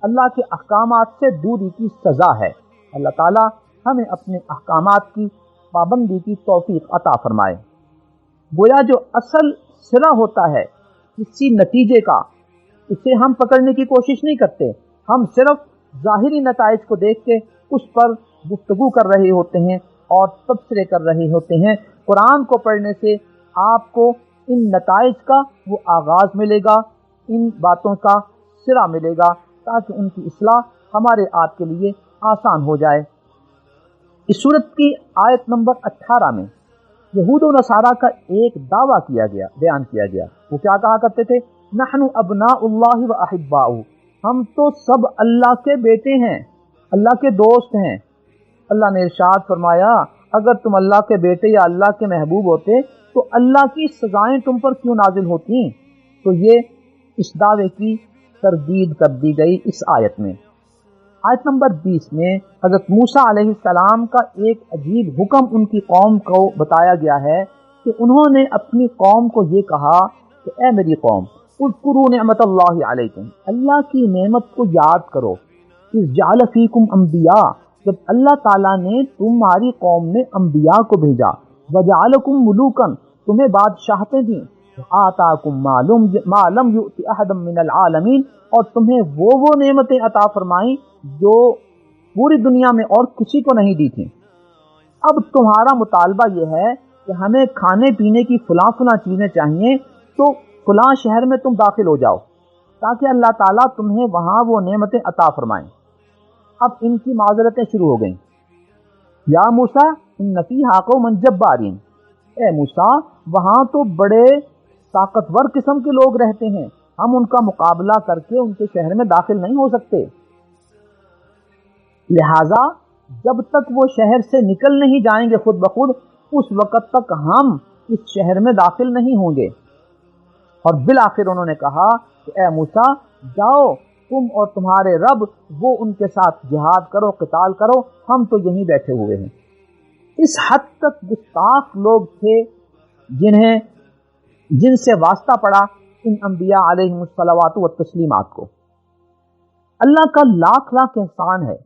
اللہ کے احکامات سے دوری کی سزا ہے۔ اللہ تعالی ہمیں اپنے احکامات کی پابندی کی توفیق عطا فرمائے۔ گویا جو اصل صلہ ہوتا ہے کسی نتیجے کا، اسے ہم پکڑنے کی کوشش نہیں کرتے، ہم صرف ظاہری نتائج کو دیکھ کے اس پر گفتگو کر رہے ہوتے ہیں اور تبصرے کر رہے ہوتے ہیں۔ قرآن کو پڑھنے سے آپ کو ان نتائج کا وہ آغاز ملے گا، ان باتوں کا سرا ملے گا، تاکہ ان کی اصلاح ہمارے آپ کے لیے آسان ہو جائے۔ اس صورت کی آیت نمبر 18 میں یہود و نصارہ کا ایک دعویٰ بیان کیا گیا۔ وہ کیا کہا کرتے تھے؟ نحن ابناء اللہ و احباؤہ، ہم تو سب اللہ کے بیٹے ہیں، اللہ کے دوست ہیں۔ اللہ نے ارشاد فرمایا اگر تم اللہ کے بیٹے یا اللہ کے محبوب ہوتے تو اللہ کی سزائیں تم پر کیوں نازل ہوتی؟ تو یہ اس دعوے کی تردید کر دی گئی اس آیت میں۔ آیت نمبر 20 میں حضرت موسیٰ علیہ السلام کا ایک عجیب حکم ان کی قوم کو بتایا گیا ہے کہ انہوں نے اپنی قوم کو یہ کہا کہ اے میری قوم، اذکروا نعمت اللہ علیکم، اللہ کی نعمت کو یاد کرو، اذ جعل فیکم انبیاء، جب اللہ تعالیٰ نے تمہاری قوم میں انبیاء کو بھیجا، وجعلکم ملوکا، تمہیں بادشاہتیں دیں، آتاکم ما لم یؤت احدا من العالمین، اور تمہیں وہ نعمتیں عطا فرمائیں جو پوری دنیا میں اور کسی کو نہیں دی تھیں۔ اب تمہارا مطالبہ یہ ہے کہ ہمیں کھانے پینے کی فلاں چیزیں چاہیے، تو فلاں شہر میں تم داخل ہو جاؤ تاکہ اللہ تعالیٰ تمہیں وہاں وہ نعمتیں عطا فرمائیں۔ اب ان کی معذرتیں شروع ہو گئیں۔ یا موسیٰ ان فیہا قوما جبارین، اے موسیٰ وہاں تو بڑے طاقتور قسم کے لوگ رہتے ہیں، ہم ان کا مقابلہ کر کے ان کے شہر میں داخل نہیں ہو سکتے، لہذا جب تک وہ شہر سے نکل نہیں جائیں گے خود بخود، اس وقت تک ہم اس شہر میں داخل نہیں ہوں گے۔ اور بالآخر انہوں نے کہا کہ اے موسیٰ جاؤ تم اور تمہارے رب وہ ان کے ساتھ جہاد کرو، قتال کرو، ہم تو یہیں بیٹھے ہوئے ہیں۔ اس حد تک گستاخ لوگ تھے جن سے واسطہ پڑا ان انبیاء علیہم الصلوات والتسلیمات کو۔ اللہ کا لاکھ لاکھ احسان ہے،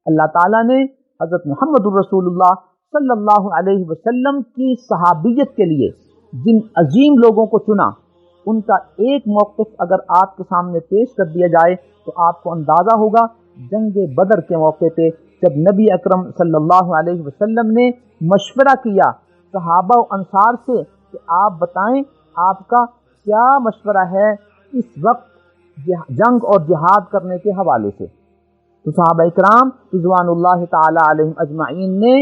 اللہ تعالیٰ نے حضرت محمد الرسول اللہ صلی اللہ علیہ وسلم کی صحابیت کے لیے جن عظیم لوگوں کو چنا، ان کا ایک موقف اگر آپ کے سامنے پیش کر دیا جائے تو آپ کو اندازہ ہوگا جنگ بدر کے موقع پہ جب نبی اکرم صلی اللہ علیہ وسلم نے مشورہ کیا صحابہ و انصار سے کہ آپ بتائیں آپ کا کیا مشورہ ہے اس وقت جنگ اور جہاد کرنے کے حوالے سے، تو صحابہ اکرام رضوان اللہ تعالی علیہم اجمعین نے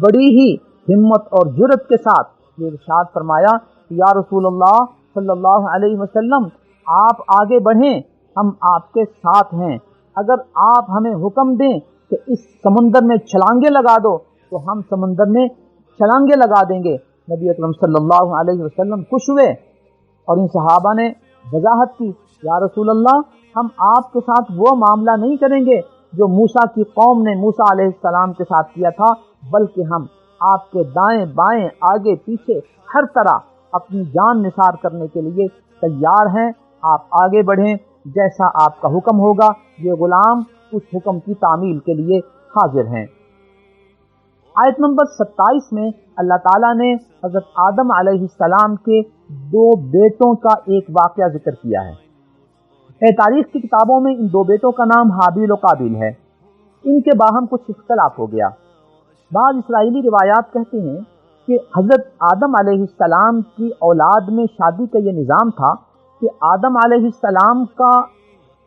بڑی ہی ہمت اور جرأت کے ساتھ یہ ارشاد فرمایا کہ یا رسول اللہ صلی اللہ علیہ وسلم آپ آگے بڑھیں، ہم آپ کے ساتھ ہیں، اگر آپ ہمیں حکم دیں کہ اس سمندر میں چھلانگے لگا دو تو ہم سمندر میں چھلانگے لگا دیں گے۔ نبی اکرم صلی اللہ علیہ وسلم خوش ہوئے اور ان صحابہ نے وضاحت کی یا رسول اللہ ہم آپ کے ساتھ وہ معاملہ نہیں کریں گے جو موسیٰ کی قوم نے موسیٰ علیہ السلام کے ساتھ کیا تھا، بلکہ ہم آپ کے دائیں بائیں آگے پیچھے ہر طرح اپنی جان نثار کرنے کے لیے تیار ہیں، آپ آگے بڑھیں، جیسا آپ کا حکم ہوگا یہ غلام اس حکم کی تعمیل کے لیے حاضر ہیں۔ آیت نمبر 27 میں اللہ تعالیٰ نے حضرت آدم علیہ السلام کے دو بیٹوں کا ایک واقعہ ذکر کیا ہے۔ تاریخ کی کتابوں میں ان دو بیٹوں کا نام حابیل و قابیل ہے۔ ان کے باہم کچھ اختلاف ہو گیا۔ بعض اسرائیلی روایات کہتے ہیں کہ حضرت آدم علیہ السلام کی اولاد میں شادی کا یہ نظام تھا کہ آدم علیہ السلام کا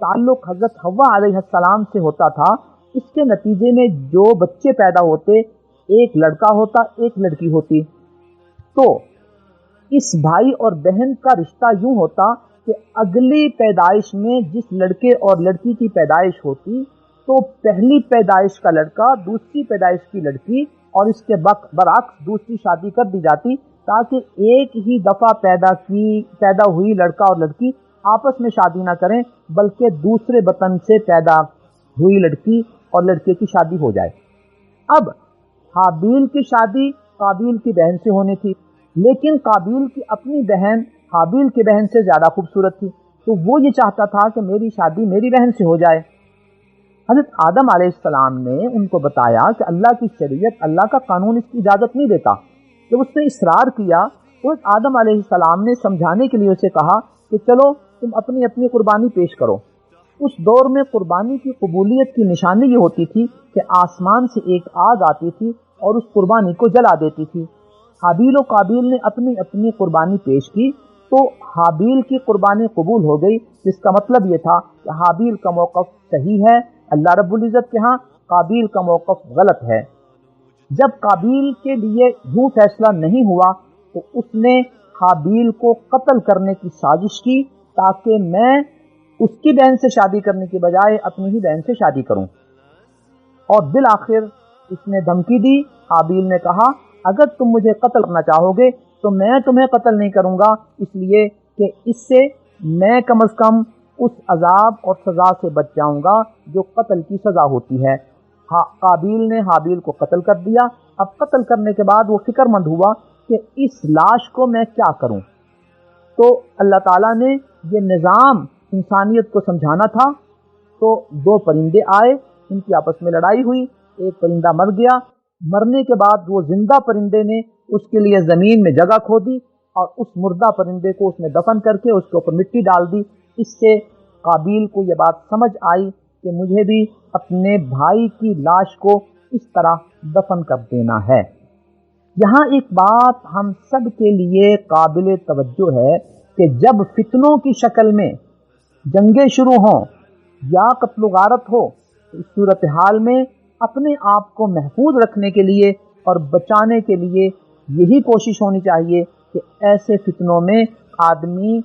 تعلق حضرت حوا علیہ السلام سے ہوتا تھا، اس کے نتیجے میں جو بچے پیدا ہوتے ایک لڑکا ہوتا ایک لڑکی ہوتی، تو اس بھائی اور بہن کا رشتہ یوں ہوتا کہ اگلی پیدائش میں جس لڑکے اور لڑکی کی پیدائش ہوتی تو پہلی پیدائش کا لڑکا دوسری پیدائش کی لڑکی اور اس کے برعکس دوسری شادی کر دی جاتی تاکہ ایک ہی دفعہ پیدا ہوئی لڑکا اور لڑکی آپس میں شادی نہ کریں بلکہ دوسرے وطن سے پیدا ہوئی لڑکی اور لڑکے کی شادی ہو جائے۔ اب حابیل کی شادی قابیل کی بہن سے ہونی تھی، لیکن قابیل کی اپنی بہن حابیل کی بہن سے زیادہ خوبصورت تھی، تو وہ یہ چاہتا تھا کہ میری شادی میری بہن سے ہو جائے۔ حضرت آدم علیہ السلام نے ان کو بتایا کہ اللہ کی شریعت، اللہ کا قانون اس کی اجازت نہیں دیتا۔ جب اس نے اصرار کیا تو آدم علیہ السلام نے سمجھانے کے لیے اسے کہا کہ چلو تم اپنی اپنی قربانی پیش کرو۔ اس دور میں قربانی کی قبولیت کی نشانی یہ ہوتی تھی کہ آسمان سے ایک آگ آتی تھی اور اس قربانی کو جلا دیتی تھی۔ حابیل و قابیل نے اپنی اپنی قربانی پیش کی تو حابیل کی قربانی قبول ہو گئی، جس کا مطلب یہ تھا کہ حابیل کا موقف صحیح ہے اللہ رب العزت کے ہاں، قابیل کا موقف غلط ہے۔ جب قابیل کے لیے یوں فیصلہ نہیں ہوا تو اس نے حابیل کو قتل کرنے کی سازش کی تاکہ میں اس کی بہن سے شادی کرنے کی بجائے اپنی ہی بہن سے شادی کروں، اور بالآخر اس نے دھمکی دی۔ حابیل نے کہا اگر تم مجھے قتل کرنا چاہو گے تو میں تمہیں قتل نہیں کروں گا، اس لیے کہ اس سے میں کم از کم اس عذاب اور سزا سے بچ جاؤں گا جو قتل کی سزا ہوتی ہے۔ قابیل نے حابیل کو قتل کر دیا۔ اب قتل کرنے کے بعد وہ فکر مند ہوا کہ اس لاش کو میں کیا کروں، تو اللہ تعالیٰ نے یہ نظام انسانیت کو سمجھانا تھا، تو دو پرندے آئے، ان کی آپس میں لڑائی ہوئی، ایک پرندہ مر گیا، مرنے کے بعد وہ زندہ پرندے نے اس کے لیے زمین میں جگہ کھودی اور اس مردہ پرندے کو اس میں دفن کر کے اس کے اوپر مٹی ڈال دی۔ اس سے قابیل کو یہ بات سمجھ آئی کہ مجھے بھی اپنے بھائی کی لاش کو اس طرح دفن کر دینا ہے۔ یہاں ایک بات ہم سب کے لیے قابل توجہ ہے کہ جب فتنوں کی شکل میں جنگیں شروع ہوں یا قتل و غارت ہو، اس صورتحال میں اپنے آپ کو محفوظ رکھنے کے لیے اور بچانے کے لیے یہی کوشش ہونی چاہیے کہ ایسے فتنوں میں آدمی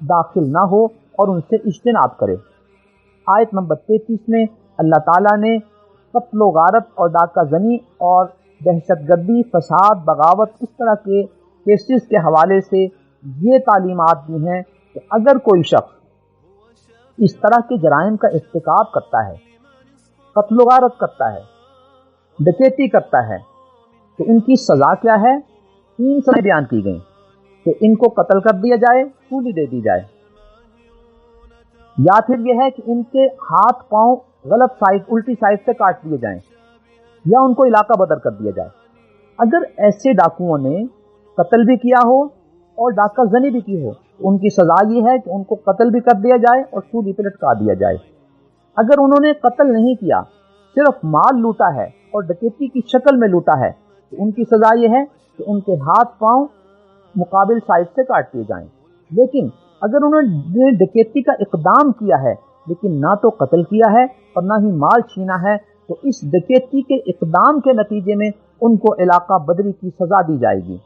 داخل نہ ہو اور ان سے اجتناب کرے۔ آیت نمبر 33 میں اللہ تعالیٰ نے قتل و غارت اور ڈاکہ زنی اور دہشت گردی، فساد، بغاوت، اس طرح کے کیسز کے حوالے سے یہ تعلیمات دی ہیں کہ اگر کوئی شخص اس طرح کے جرائم کا ارتکاب کرتا ہے، قتل و غارت کرتا ہے، ڈکیتی کرتا ہے، تو ان کی سزا کیا ہے؟ 3 سزائیں بیان کی گئیں کہ ان کو قتل کر دیا جائے، سولی دے دی جائے، یا پھر یہ ہے کہ ان کے ہاتھ پاؤں غلط سائڈ، الٹی سائڈ سے کاٹ دیے جائیں، یا ان کو علاقہ بدر کر دیا جائے۔ اگر ایسے ڈاکوؤں نے قتل بھی کیا ہو اور ڈاکہ زنی بھی کی ہو تو ان کی سزا یہ ہے کہ ان کو قتل بھی کر دیا جائے اور سولی پہ لٹکا دیا جائے۔ اگر انہوں نے قتل نہیں کیا، صرف مال لوٹا ہے اور ڈکیتی کی شکل میں لوٹا ہے، تو ان کی سزا یہ ہے کہ ان کے ہاتھ پاؤں مقابل سائڈ سے کاٹ دیے جائیں۔ لیکن اگر انہوں نے ڈکیتی کا اقدام کیا ہے لیکن نہ تو قتل کیا ہے اور نہ ہی مال چھینا ہے، تو اس ڈکیتی کے اقدام کے نتیجے میں ان کو علاقہ بدری کی سزا دی جائے گی۔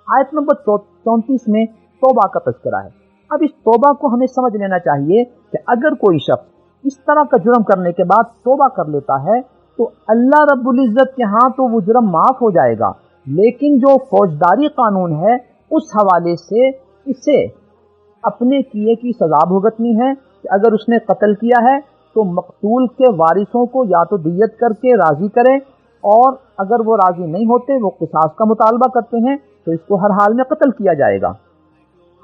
آیت نمبر 34 میں توبہ کا تذکرہ ہے۔ اب اس توبہ کو ہمیں سمجھ لینا چاہیے کہ اگر کوئی شخص اس طرح کا جرم کرنے کے بعد توبہ کر لیتا ہے تو اللہ رب العزت کے ہاں تو وہ جرم معاف ہو جائے گا، لیکن جو فوجداری قانون ہے اس حوالے سے اسے اپنے کیے کی سزا بھگتنی ہے کہ اگر اس نے قتل کیا ہے تو مقتول کے وارثوں کو یا تو دیت کر کے راضی کرے، اور اگر وہ راضی نہیں ہوتے، وہ قصاص کا مطالبہ کرتے ہیں، تو اس کو ہر حال میں قتل کیا جائے گا۔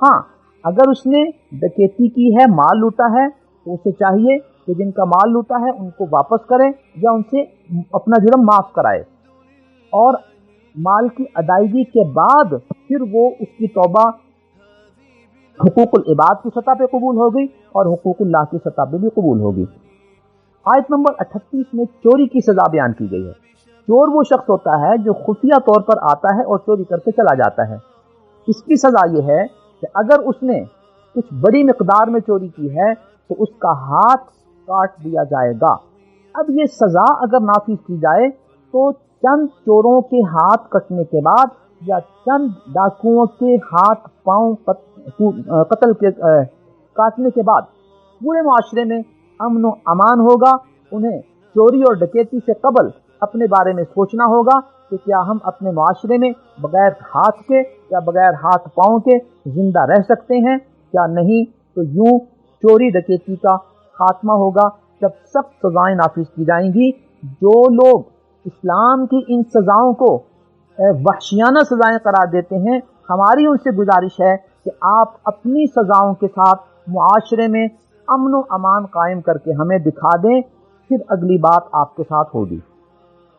ہاں، اگر اس نے ڈکیتی کی ہے، مال لوٹا ہے، تو اسے چاہیے کہ جن کا مال لوٹا ہے ان کو واپس کرے یا ان سے اپنا جرم معاف کرائے، اور مال کی ادائیگی کے بعد پھر وہ اس کی توبہ حقوق العباد کی سطح پہ قبول ہوگی اور حقوق اللہ کی سطح پہ بھی قبول ہوگی۔ آیت نمبر 38 میں چوری کی سزا بیان کی گئی ہے۔ چور وہ شخص ہوتا ہے جو خفیہ طور پر آتا ہے اور چوری کر کے چلا جاتا ہے۔ اس کی سزا یہ ہے کہ اگر اس نے کچھ بڑی مقدار میں چوری کی ہے تو اس کا ہاتھ کاٹ دیا جائے گا۔ اب یہ سزا اگر نافذ کی جائے تو چند چوروں کے ہاتھ کٹنے کے بعد یا چند ڈاکوؤں کے ہاتھ پاؤں قتل کے کاٹنے کے بعد پورے معاشرے میں امن و امان ہوگا۔ انہیں چوری اور ڈکیتی سے قبل اپنے بارے میں سوچنا ہوگا کہ کیا ہم اپنے معاشرے میں بغیر ہاتھ کے یا بغیر ہاتھ پاؤں کے زندہ رہ سکتے ہیں، کیا نہیں؟ تو یوں چوری ڈکیتی کا خاتمہ ہوگا جب سخت سزائیں نافذ کی جائیں گی۔ جو لوگ اسلام کی ان سزاؤں کو وحشیانہ سزائیں قرار دیتے ہیں، ہماری ان سے گزارش ہے کہ آپ اپنی سزاؤں کے ساتھ معاشرے میں امن و امان قائم کر کے ہمیں دکھا دیں، پھر اگلی بات آپ کے ساتھ ہوگی۔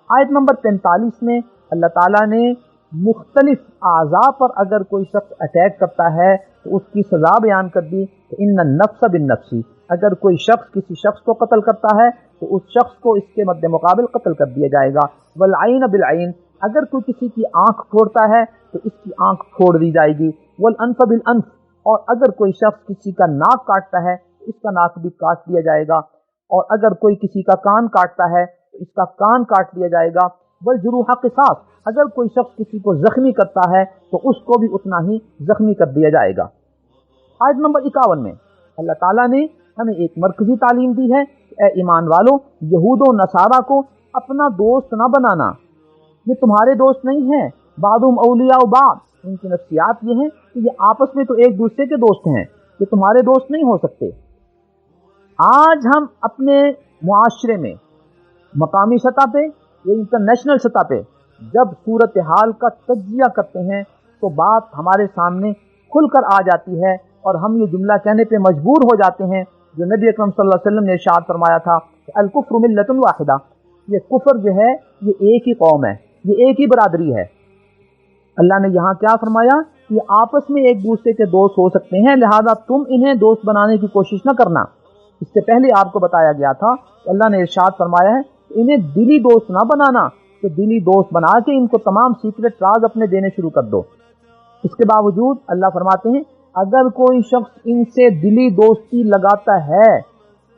آیت نمبر 45 میں اللہ تعالیٰ نے مختلف اعضاء پر اگر کوئی شخص اٹیک کرتا ہے تو اس کی سزا بیان کر دی کہ ان النفس بالنفس، اگر کوئی شخص کسی شخص کو قتل کرتا ہے تو اس شخص کو اس کے مد مقابل قتل کر دیا جائے گا۔ والعین بالعین، اگر کوئی کسی کی آنکھ پھوڑتا ہے تو اس کی آنکھ پھوڑ دی جائے گی۔ والانف بالانف، اور اگر کوئی شخص کسی کا ناک کاٹتا ہے تو اس کا ناک بھی کاٹ دیا جائے گا، اور اگر کوئی کسی کا کان کاٹتا ہے تو اس کا کان کاٹ دیا جائے گا۔ والجروح قصاص، اگر کوئی شخص کسی کو زخمی کرتا ہے تو اس کو بھی اتنا ہی زخمی کر دیا جائے گا۔ آیت نمبر 51 میں اللہ تعالیٰ نے ہمیں ایک مرکزی تعلیم دی ہے کہ اے ایمان والو، یہود و نصارہ کو اپنا دوست نہ بنانا، یہ تمہارے دوست نہیں ہیں۔ بعضهم اولیاء بعض، ان کی نفسیات یہ ہیں کہ یہ آپس میں تو ایک دوسرے کے دوست ہیں، یہ تمہارے دوست نہیں ہو سکتے۔ آج ہم اپنے معاشرے میں مقامی سطح پہ یا انٹرنیشنل سطح پہ جب صورتحال کا تجزیہ کرتے ہیں تو بات ہمارے سامنے کھل کر آ جاتی ہے، اور ہم یہ جملہ کہنے پہ مجبور ہو جاتے ہیں جو نبی اکرم صلی اللہ علیہ وسلم نے ارشاد فرمایا تھا کہ الکفر ملۃ واحدہ، یہ کفر جو ہے یہ ایک ہی قوم ہے، یہ ایک ہی برادری ہے۔ اللہ نے یہاں کیا فرمایا؟ یہ آپس میں ایک دوسرے کے دوست ہو سکتے ہیں، لہذا تم انہیں دوست بنانے کی کوشش نہ کرنا۔ اس سے پہلے آپ کو بتایا گیا تھا کہ اللہ نے ارشاد فرمایا ہے کہ انہیں دلی دوست نہ بنانا، کہ دلی دوست بنا کے ان کو تمام سیکرٹ راز اپنے دینے شروع کر دو۔ اس کے باوجود اللہ فرماتے ہیں اگر کوئی شخص ان سے دلی دوستی لگاتا ہے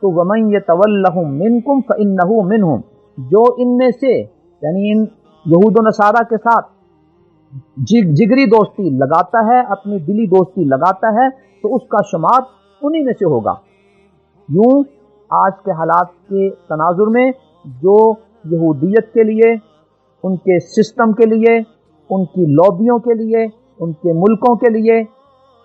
تو وَمَن يَتَوَلَّهُم مِّنكُمْ فَإِنَّهُ مِنْهُمْ، جو ان میں سے یعنی ان یہود و نصارہ کے ساتھ جگری دوستی لگاتا ہے، اپنی دلی دوستی لگاتا ہے، تو اس کا شمار انہی میں سے ہوگا۔ یوں آج کے حالات کے تناظر میں جو یہودیت کے لیے، ان کے سسٹم کے لیے، ان کی لابیوں کے لیے، ان کے ملکوں کے لیے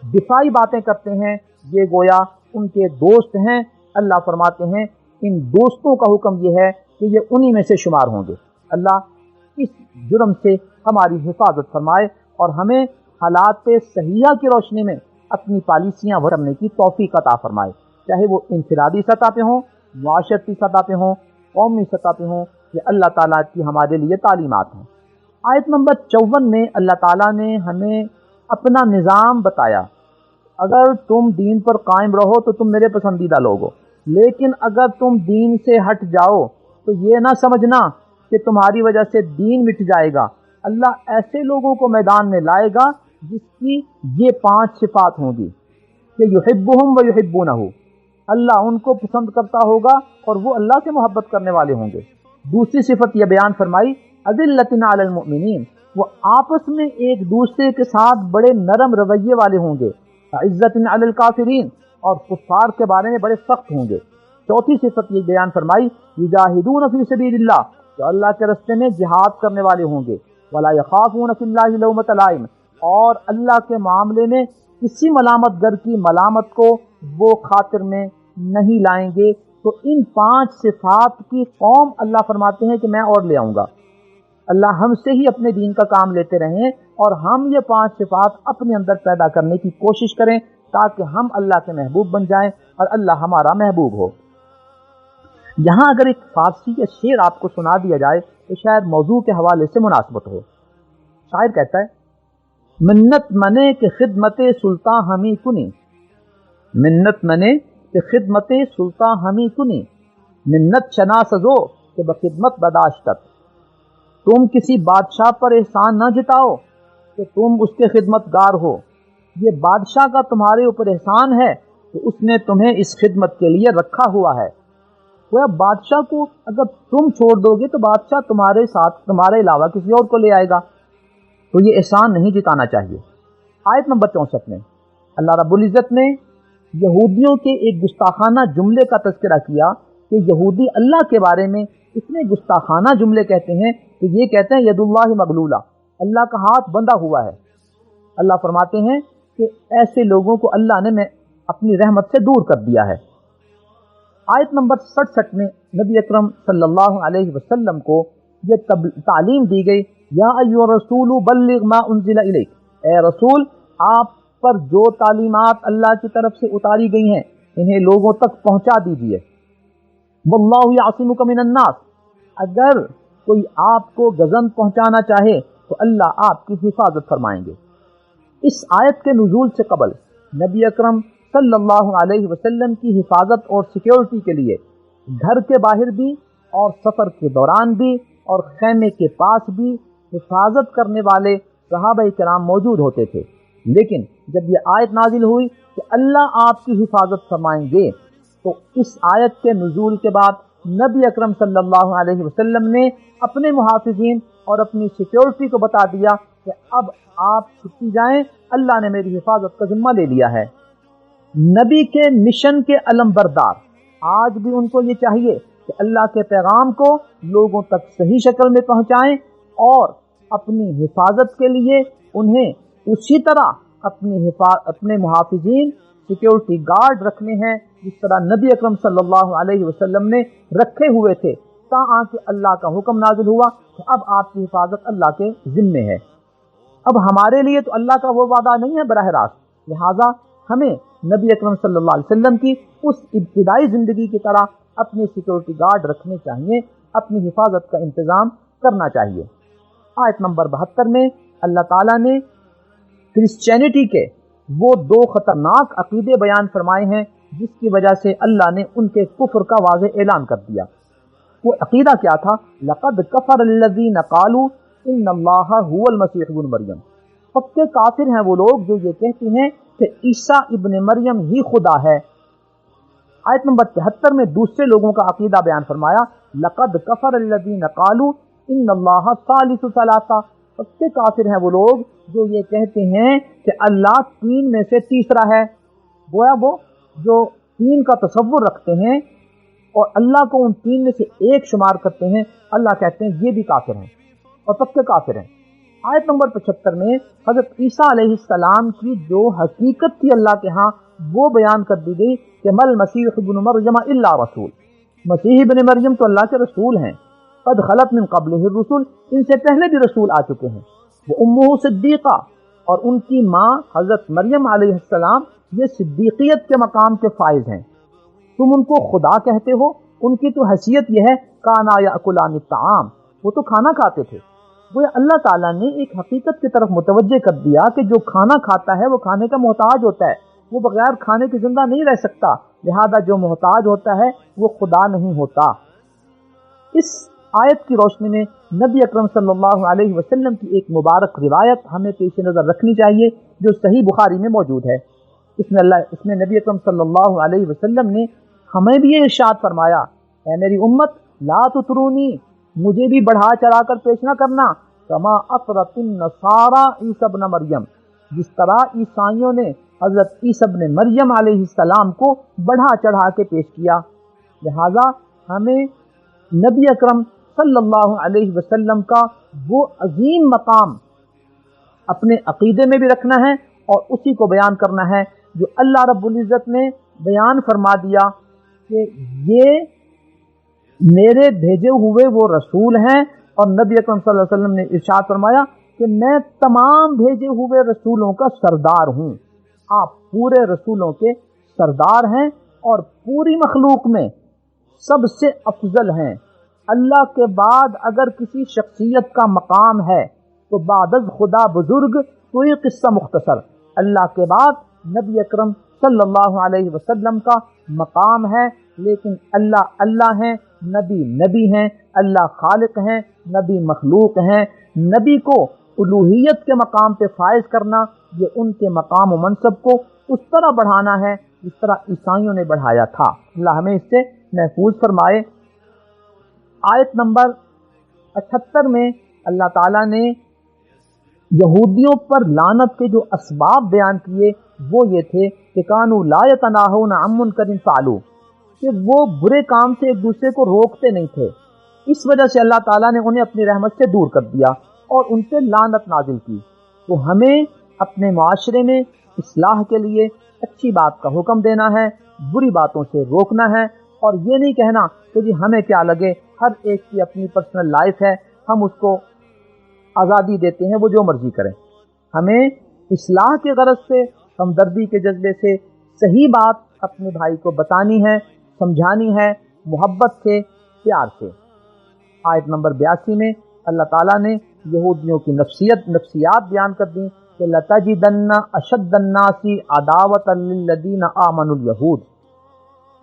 دفاعی باتیں کرتے ہیں، یہ گویا ان کے دوست ہیں۔ اللہ فرماتے ہیں ان دوستوں کا حکم یہ ہے کہ یہ انہی میں سے شمار ہوں گے۔ اللہ اس جرم سے ہماری حفاظت فرمائے اور ہمیں حالات صحیحہ کی روشنی میں اپنی پالیسیاں کرنے کی توفیق عطا فرمائے، چاہے وہ انفرادی سطح پہ ہوں، معاشرتی سطح پہ ہوں، قومی سطح پہ ہوں۔ یہ اللہ تعالیٰ کی ہمارے لیے تعلیمات ہیں۔ آیت نمبر 54 میں اللہ تعالیٰ نے ہمیں اپنا نظام بتایا، اگر تم دین پر قائم رہو تو تم میرے پسندیدہ لوگ ہو، لیکن اگر تم دین سے ہٹ جاؤ تو یہ نہ سمجھنا کہ تمہاری وجہ سے دین مٹ جائے گا۔ اللہ ایسے لوگوں کو میدان میں لائے گا جس کی یہ 5 صفات ہوں گی کہ یحبہم و یحبونہ، اللہ ان کو پسند کرتا ہوگا اور وہ اللہ سے محبت کرنے والے ہوں گے۔ دوسری صفت یہ بیان فرمائی اذلۃ علی المؤمنین، وہ آپس میں ایک دوسرے کے ساتھ بڑے نرم رویے والے ہوں گے۔ عزت علی الکافرین، اور کفار کے بارے میں بڑے سخت ہوں گے۔ چوتھی صفت یہ بیان فرمائی یجاہدون فی سبیل اللہ، جو اللہ کے راستے میں جہاد کرنے والے ہوں گے۔ ولا یخافون فی اللہ لومۃ لائم، اور اللہ کے معاملے میں کسی ملامت گر کی ملامت کو وہ خاطر میں نہیں لائیں گے۔ تو ان 5 صفات کی قوم اللہ فرماتے ہیں کہ میں اور لے آؤں گا۔ اللہ ہم سے ہی اپنے دین کا کام لیتے رہیں اور ہم یہ 5 صفات اپنے اندر پیدا کرنے کی کوشش کریں تاکہ ہم اللہ کے محبوب بن جائیں اور اللہ ہمارا محبوب ہو۔ یہاں اگر ایک فارسی کا شعر آپ کو سنا دیا جائے تو شاید موضوع کے حوالے سے مناسبت ہو۔ شاعر کہتا ہے منت منے کہ خدمت سلطاں ہمیں کنی، منت منے کہ خدمت سلطاں ہمیں کنی، منت شناسزو کہ بخدمت بداشتت، تم کسی بادشاہ پر احسان نہ جتاؤ کہ تم اس کے خدمت گار ہو، یہ بادشاہ کا تمہارے اوپر احسان ہے کہ اس نے تمہیں اس خدمت کے لیے رکھا ہوا ہے۔ وہ بادشاہ کو اگر تم چھوڑ دو گے تو بادشاہ تمہارے ساتھ تمہارے علاوہ کسی اور کو لے آئے گا، تو یہ احسان نہیں جتانا چاہیے۔ آیت نمبر 64 میں اللہ رب العزت نے یہودیوں کے ایک گستاخانہ جملے کا تذکرہ کیا کہ یہودی اللہ کے بارے میں اتنے گستاخانہ جملے کہتے ہیں کہ یہ کہتے ہیں ید اللہ مغلولہ، اللہ کا ہاتھ بندھا ہوا ہے۔ اللہ فرماتے ہیں کہ ایسے لوگوں کو اللہ نے اپنی رحمت سے دور کر دیا ہے۔ آیت نمبر 67 میں نبی اکرم صلی اللہ علیہ وسلم کو یہ تعلیم دی گئی یا ایھا الرسول بلغ ما انزل الیک، اے رسول آپ پر جو تعلیمات اللہ کی طرف سے اتاری گئی ہیں انہیں لوگوں تک پہنچا دیجیے۔ واللہ یعصمک من الناس، اگر کوئی آپ کو غضب پہنچانا چاہے تو اللہ آپ کی حفاظت فرمائیں گے۔ اس آیت کے نزول سے قبل نبی اکرم صلی اللہ علیہ وسلم کی حفاظت اور سیکیورٹی کے لیے گھر کے باہر بھی اور سفر کے دوران بھی اور خیمے کے پاس بھی حفاظت کرنے والے صحابہ کرام موجود ہوتے تھے، لیکن جب یہ آیت نازل ہوئی کہ اللہ آپ کی حفاظت فرمائیں گے تو اس آیت کے نزول کے بعد نبی اکرم صلی اللہ علیہ وسلم نے اپنے محافظین اور اپنی سیکیورٹی کو بتا دیا کہ اب آپ چھٹی جائیں، اللہ نے میری حفاظت کا ذمہ لے لیا ہے۔ نبی کے مشن کے علم بردار آج بھی ان کو یہ چاہیے کہ اللہ کے پیغام کو لوگوں تک صحیح شکل میں پہنچائیں اور اپنی حفاظت کے لیے انہیں اسی طرح اپنے محافظین سیکیورٹی گارڈ رکھنے ہیں جس طرح نبی اکرم صلی اللہ علیہ وسلم نے رکھے ہوئے تھے، تاں کہ اللہ کا حکم نازل ہوا کہ اب آپ کی حفاظت اللہ کے ذمے ہے۔ اب ہمارے لیے تو اللہ کا وہ وعدہ نہیں ہے براہ راست، لہٰذا ہمیں نبی اکرم صلی اللہ علیہ وسلم کی اس ابتدائی زندگی کی طرح اپنے سیکیورٹی گارڈ رکھنے چاہیے، اپنی حفاظت کا انتظام کرنا چاہیے۔ آیت نمبر 72 میں اللہ تعالیٰ نے کرسچینٹی کے وہ 2 خطرناک عقیدے بیان فرمائے ہیں جس کی وجہ سے اللہ نے ان کے کفر کا واضح اعلان کر دیا۔ وہ عقیدہ کیا تھا؟ لقد کفر الذین قالوا ان اللہ هو المسیح ابن مریم، پکے کافر ہیں وہ لوگ جو یہ کہتے ہیں کہ عیسیٰ ابن مریم ہی خدا ہے۔ آیت نمبر 73 میں دوسرے لوگوں کا عقیدہ بیان فرمایا لقد کفر الذین قالوا ان اللہ ثالث ثلاثہ، پکے کافر ہیں وہ لوگ جو یہ کہتے ہیں کہ اللہ 3 میں سے تیسرا ہے۔ گویا وہ جو 3 کا تصور رکھتے ہیں اور اللہ کو ان 3 میں سے ایک شمار کرتے ہیں، اللہ کہتے ہیں یہ بھی کافر ہیں اور پکے کافر ہیں۔ آیت نمبر 75 میں حضرت عیسیٰ علیہ السلام کی جو حقیقت تھی اللہ کے ہاں وہ بیان کر دی گئی کہ مل مسیح ابن مریم الا رسول، مسیح ابن مریم تو اللہ کے رسول ہیں، قد خلت من قبلہ الرسل، ان سے پہلے بھی رسول آ چکے ہیں، وہ امہ صدیقہ، اور ان کی ماں حضرت مریم علیہ السلام یہ صدیقیت کے مقام کے فائز ہیں، تم ان کو خدا کہتے ہو، ان کی تو حیثیت یہ ہے کانا یاکلان الطعام، وہ تو کھانا کھاتے تھے۔ وہ اللہ تعالیٰ نے ایک حقیقت کی طرف متوجہ کر دیا کہ جو کھانا کھاتا ہے وہ کھانے کا محتاج ہوتا ہے، وہ بغیر کھانے کے زندہ نہیں رہ سکتا، لہذا جو محتاج ہوتا ہے وہ خدا نہیں ہوتا۔ اس آیت کی روشنی میں نبی اکرم صلی اللہ علیہ وسلم کی ایک مبارک روایت ہمیں پیش نظر رکھنی چاہیے جو صحیح بخاری میں موجود ہے۔ اس میں نبی اکرم صلی اللہ علیہ وسلم نے ہمیں بھی یہ ارشاد فرمایا، اے میری امت لا تطرونی، مجھے بھی بڑھا چڑھا کر پیش نہ کرنا، کما اطرت النصارى عیسی ابن مریم، جس طرح عیسائیوں نے حضرت عیسی ابن مریم علیہ السلام کو بڑھا چڑھا کے پیش کیا۔ لہذا ہمیں نبی اکرم صلی اللہ علیہ وسلم کا وہ عظیم مقام اپنے عقیدے میں بھی رکھنا ہے اور اسی کو بیان کرنا ہے جو اللہ رب العزت نے بیان فرما دیا کہ یہ میرے بھیجے ہوئے وہ رسول ہیں، اور نبی اکرم صلی اللہ علیہ وسلم نے ارشاد فرمایا کہ میں تمام بھیجے ہوئے رسولوں کا سردار ہوں، آپ پورے رسولوں کے سردار ہیں اور پوری مخلوق میں سب سے افضل ہیں۔ اللہ کے بعد اگر کسی شخصیت کا مقام ہے تو بعد از خدا بزرگ تو یہ قصہ مختصر، اللہ کے بعد نبی اکرم صلی اللہ علیہ وسلم کا مقام ہے، لیکن اللہ اللہ ہیں، نبی نبی ہیں، اللہ خالق ہیں، نبی مخلوق ہیں۔ نبی کو الوہیت کے مقام پہ فائز کرنا، یہ ان کے مقام و منصب کو اس طرح بڑھانا ہے جس طرح عیسائیوں نے بڑھایا تھا۔ اللہ ہمیں اس سے محفوظ فرمائے۔ آیت نمبر 78 میں اللہ تعالیٰ نے یہودیوں پر لعنت کے جو اسباب بیان کیے وہ یہ تھے کہ کانوا لا یتناہون عن منکر فعلوہ، کہ وہ برے کام سے ایک دوسرے کو روکتے نہیں تھے، اس وجہ سے اللہ تعالیٰ نے انہیں اپنی رحمت سے دور کر دیا اور ان سے لعنت نازل کی۔ تو ہمیں اپنے معاشرے میں اصلاح کے لیے اچھی بات کا حکم دینا ہے، بری باتوں سے روکنا ہے، اور یہ نہیں کہنا کہ جی ہمیں کیا لگے، ہر ایک کی اپنی پرسنل لائف ہے، ہم اس کو آزادی دیتے ہیں وہ جو مرضی کریں۔ ہمیں اصلاح کے غرض سے، ہمدردی کے جذبے سے صحیح بات اپنے بھائی کو بتانی ہے، سمجھانی ہے، محبت سے، پیار سے۔ آیت نمبر 82 میں اللہ تعالیٰ نے یہودیوں کی نفسیات بیان کر دی کہ لَتَجِدَنَّ أَشَدَّ النَّاسِ عَدَاوَةً لِلَّذِينَ آمَنُوا الْيَهُودِ،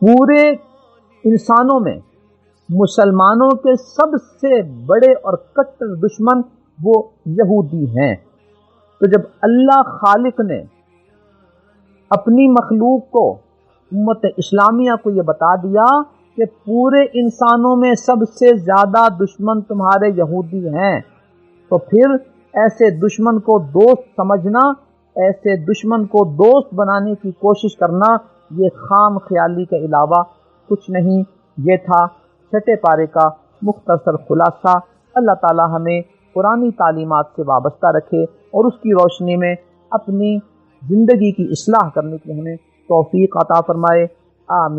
پورے انسانوں میں مسلمانوں کے سب سے بڑے اور کٹر دشمن وہ یہودی ہیں۔ تو جب اللہ خالق نے اپنی مخلوق کو، امت اسلامیہ کو یہ بتا دیا کہ پورے انسانوں میں سب سے زیادہ دشمن تمہارے یہودی ہیں، تو پھر ایسے دشمن کو دوست سمجھنا، ایسے دشمن کو دوست بنانے کی کوشش کرنا، یہ خام خیالی کے علاوہ کچھ نہیں۔ یہ تھا چھٹے پارے کا مختصر خلاصہ۔ اللہ تعالی ہمیں قرآنی تعلیمات سے وابستہ رکھے اور اس کی روشنی میں اپنی زندگی کی اصلاح کرنے کی ہمیں توفیق عطا فرمائے۔ آمین۔